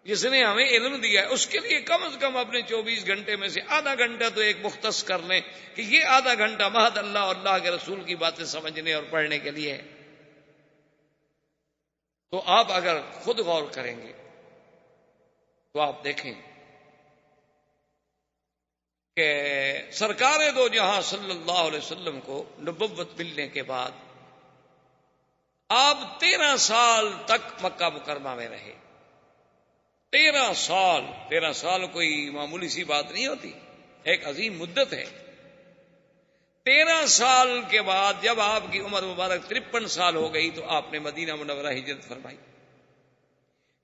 Speaker 2: جس نے ہمیں علم دیا ہے، اس کے لیے کم از کم اپنے 24 گھنٹے میں سے آدھا گھنٹہ تو ایک مختص کر لیں کہ یہ آدھا گھنٹہ محض اللہ اور اللہ کے رسول کی باتیں سمجھنے اور پڑھنے کے لیے ہے۔ تو آپ اگر خود غور کریں گے تو آپ دیکھیں کہ سرکار دو جہاں صلی اللہ علیہ وسلم کو نبوت ملنے کے بعد آپ 13 سال تک مکہ مکرمہ میں رہے۔ 13 سال کوئی معمولی سی بات نہیں ہوتی، ایک عظیم مدت ہے۔ 13 سال کے بعد جب آپ کی عمر مبارک 53 سال ہو گئی تو آپ نے مدینہ منورہ ہجرت فرمائی۔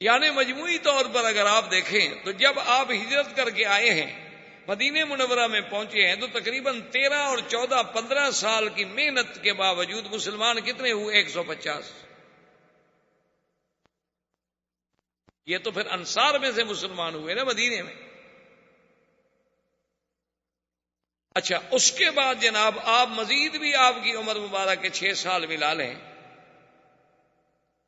Speaker 2: یعنی مجموعی طور پر اگر آپ دیکھیں تو جب آپ ہجرت کر کے آئے ہیں، مدینہ منورہ میں پہنچے ہیں، تو تقریباً 13 اور 14 15 سال کی محنت کے باوجود مسلمان کتنے ہوئے؟ 150۔ یہ تو پھر انصار میں سے مسلمان ہوئے نا مدینے میں۔ اچھا، اس کے بعد جناب آپ مزید بھی آپ کی عمر مبارک کے 6 سال ملا لیں،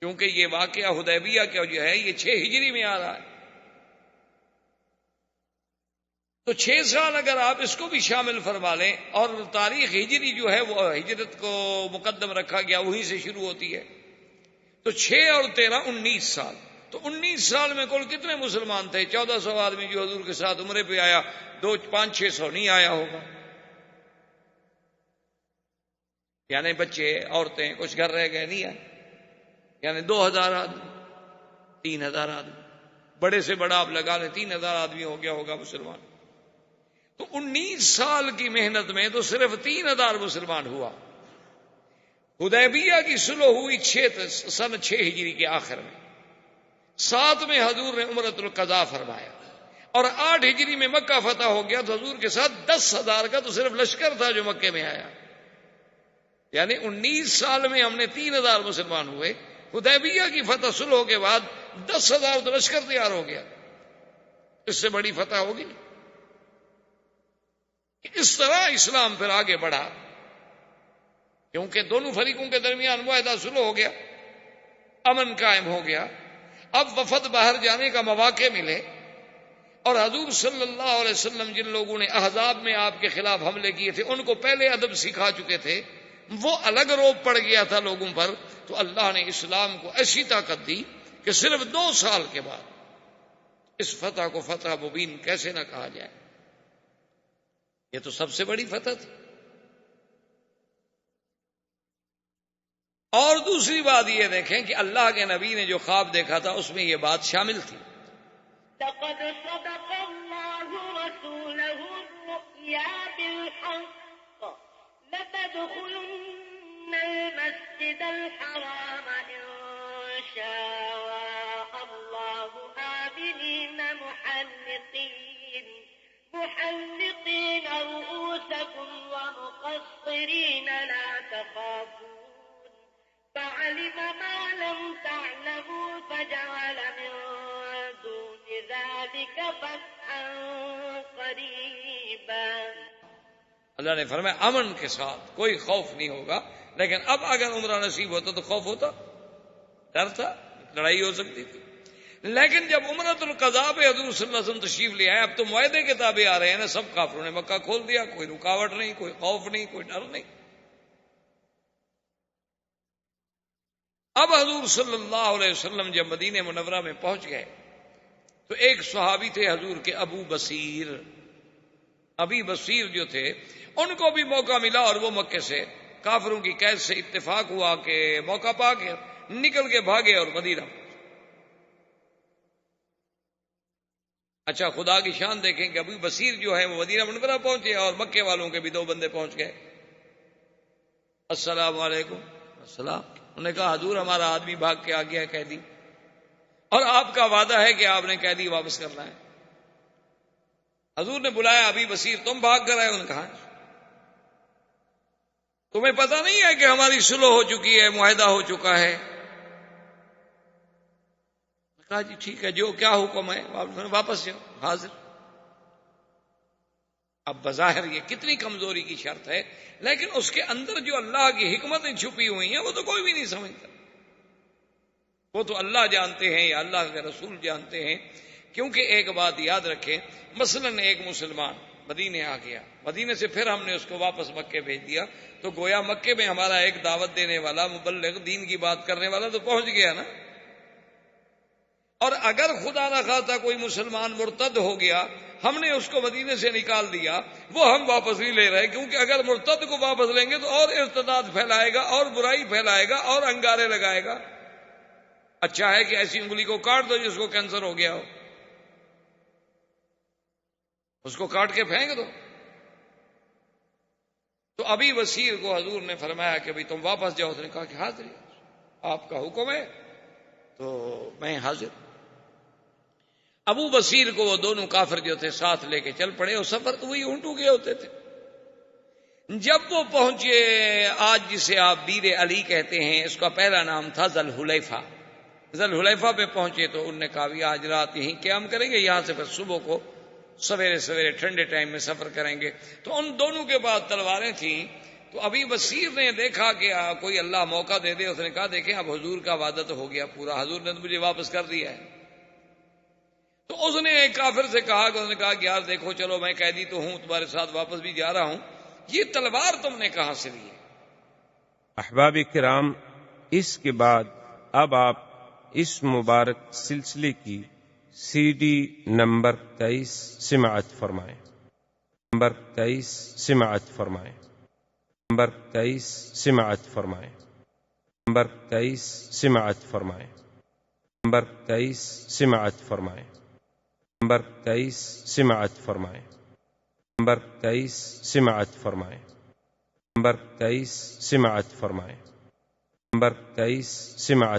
Speaker 2: کیونکہ یہ واقعہ حدیبیہ کا جو ہے یہ 6 ہجری میں آ رہا ہے، تو 6 سال اگر آپ اس کو بھی شامل فرما لیں، اور تاریخ ہجری جو ہے وہ ہجرت کو مقدم رکھا گیا، وہیں سے شروع ہوتی ہے، تو 6 اور 13 19 سال۔ تو 19 سال میں کل کتنے مسلمان تھے؟ 1400 آدمی جو حضور کے ساتھ عمرے پہ آیا، 500-600 نہیں آیا ہوگا، یعنی بچے عورتیں کچھ گھر رہ گئے نہیں آئے، یعنی 2000 آدمی، 3000 آدمی، بڑے سے بڑا آپ لگا لیں 3000 آدمی ہو گیا ہوگا مسلمان۔ تو 19 سال کی محنت میں تو صرف 3000 مسلمان ہوا۔ حدیبیہ کی صلح ہوئی سن 6 ہجری کے آخر میں، 7 میں حضور نے عمرۃ القضاء فرمایا، اور 8 ہجری میں مکہ فتح ہو گیا، تو حضور کے ساتھ 10,000 کا تو صرف لشکر تھا جو مکے میں آیا، یعنی 19 سال میں ہم نے 3,000 مسلمان ہوئے۔ حدیبیہ کی فتح صلح کے بعد 10,000 تو لشکر تیار ہو گیا، اس سے بڑی فتح ہوگی؟ اس طرح اسلام پھر آگے بڑھا، کیونکہ دونوں فریقوں کے درمیان معاہدہ صلح ہو گیا، امن قائم ہو گیا، اب وفد باہر جانے کا مواقع ملے، اور حضور صلی اللہ علیہ وسلم جن لوگوں نے احزاب میں آپ کے خلاف حملے کیے تھے ان کو پہلے ادب سکھا چکے تھے، وہ الگ روب پڑ گیا تھا لوگوں پر، تو اللہ نے اسلام کو ایسی طاقت دی کہ صرف 2 سال کے بعد اس فتح کو فتح مبین کیسے نہ کہا جائے۔ یہ تو سب سے بڑی فتح تھی۔ اور دوسری بات یہ دیکھیں کہ اللہ کے نبی نے جو خواب دیکھا تھا اس میں یہ بات شامل تھی،
Speaker 3: لقد صدق الله رسوله الرؤيا بالحق لتدخلن المسجد الحرام إن شاء الله آمنين محلقين رؤوسكم ومقصرين لا تخافون فعلم ما لم تعلموا فجعل من دون ذلك فتحا قريبا۔
Speaker 2: اللہ نے فرمایا امن کے ساتھ، کوئی خوف نہیں ہوگا۔ لیکن اب اگر عمرہ نصیب ہوتا تو خوف ہوتا، ڈر تھا، لڑائی ہو سکتی تھی۔ لیکن جب عمرۃ القضاء پہ حضور صلی اللہ علیہ وسلم تشریف لے آئے، اب تو معاہدے کے تابع آ رہے ہیں نا، سب کافروں نے مکہ کھول دیا، کوئی رکاوٹ نہیں، کوئی خوف نہیں، کوئی ڈر نہیں۔ اب حضور صلی اللہ علیہ وسلم جب مدینہ منورہ میں پہنچ گئے تو ایک صحابی تھے حضور کے ابو بصیر جو تھے، ان کو بھی موقع ملا، اور وہ مکے سے کافروں کی قید سے اتفاق ہوا کہ موقع پا کے نکل کے بھاگے اور مدینہ۔ اچھا، خدا کی شان دیکھیں کہ ابو بصیر جو ہے وہ مدینہ منورہ پہنچے اور مکے والوں کے بھی 2 بندے پہنچ گئے۔ السلام علیکم۔ السلام۔ انہوں نے کہا حضور ہمارا آدمی بھاگ کے آ گیا قیدی، اور آپ کا وعدہ ہے کہ آپ نے قیدی واپس کرنا ہے۔ حضور نے بلایا ابی بصیر، تم بھاگ کر آئے؟ انہوں نے کہا تمہیں پتہ نہیں ہے کہ ہماری صلح ہو چکی ہے، معاہدہ ہو چکا ہے؟ کہا جی ٹھیک ہے، جو کیا حکم ہے واپس جاؤ، حاضر۔ اب بظاہر یہ کتنی کمزوری کی شرط ہے، لیکن اس کے اندر جو اللہ کی حکمتیں چھپی ہوئی ہیں وہ تو کوئی بھی نہیں سمجھتا، وہ تو اللہ جانتے ہیں یا اللہ کے رسول جانتے ہیں۔ کیونکہ ایک بات یاد رکھیں، مثلا ایک مسلمان مدینے آ گیا، مدینے سے پھر ہم نے اس کو واپس مکے بھیج دیا، تو گویا مکے میں ہمارا ایک دعوت دینے والا، مبلغ، دین کی بات کرنے والا تو پہنچ گیا نا۔ اور اگر خدا نہ خواستہ کوئی مسلمان مرتد ہو گیا، ہم نے اس کو مدینے سے نکال دیا، وہ ہم واپس نہیں لے رہے، کیونکہ اگر مرتد کو واپس لیں گے تو اور ارتداد پھیلائے گا، اور برائی پھیلائے گا، اور انگارے لگائے گا۔ اچھا ہے کہ ایسی انگلی کو کاٹ دو جس کو کینسر ہو گیا ہو، اس کو کاٹ کے پھینک دو۔ تو ابی بصیر کو حضور نے فرمایا کہ بھئی تم واپس جاؤ۔ اس نے کہا کہ حاضر، آپ کا حکم ہے تو میں حاضر۔ ابو بصیر کو وہ دونوں کافر جو تھے ساتھ لے کے چل پڑے، اور سفر تو وہی اونٹوں کے ہوتے تھے۔ جب وہ پہنچے آج جسے آپ بیر علی کہتے ہیں، اس کا پہلا نام تھا ذوالحلیفہ۔ ذوالحلیفہ پہ پہنچے تو انہوں نے کہا بھی آج رات یہیں قیام کریں گے، یہاں سے پھر صبح کو سویرے سویرے ٹھنڈے ٹائم میں سفر کریں گے۔ تو ان دونوں کے بعد تلواریں تھیں، تو ابی بصیر نے دیکھا کہ کوئی اللہ موقع دے دے، اس نے کہا دیکھیں اب حضور کا وعدہ تو ہو گیا پورا، حضور نے تو مجھے واپس کر دیا ہے۔ تو اس نے ایک کافر سے کہا کہ، اس نے کہا کہ یار دیکھو چلو میں قیدی تو ہوں، تمہارے ساتھ واپس بھی جا رہا ہوں، یہ تلوار تم نے کہاں سے لی ہے؟
Speaker 1: احباب کرام، اس کے بعد اب آپ اس مبارک سلسلے کی CD نمبر 23 سماعت فرمائیں۔ نمبر 23 سماعت فرمائیں۔ نمبر 23 سماعت فرمائیں۔ نمبر 23 سماعت فرمائیں۔ نمبر 23 سماعت فرمائیں۔ نمبر 23 سماعت فرمائیں۔ نمبر 23 سماعت فرمائیں۔ نمبر 23 سماعت فرمائیں۔ نمبر 23 سماعت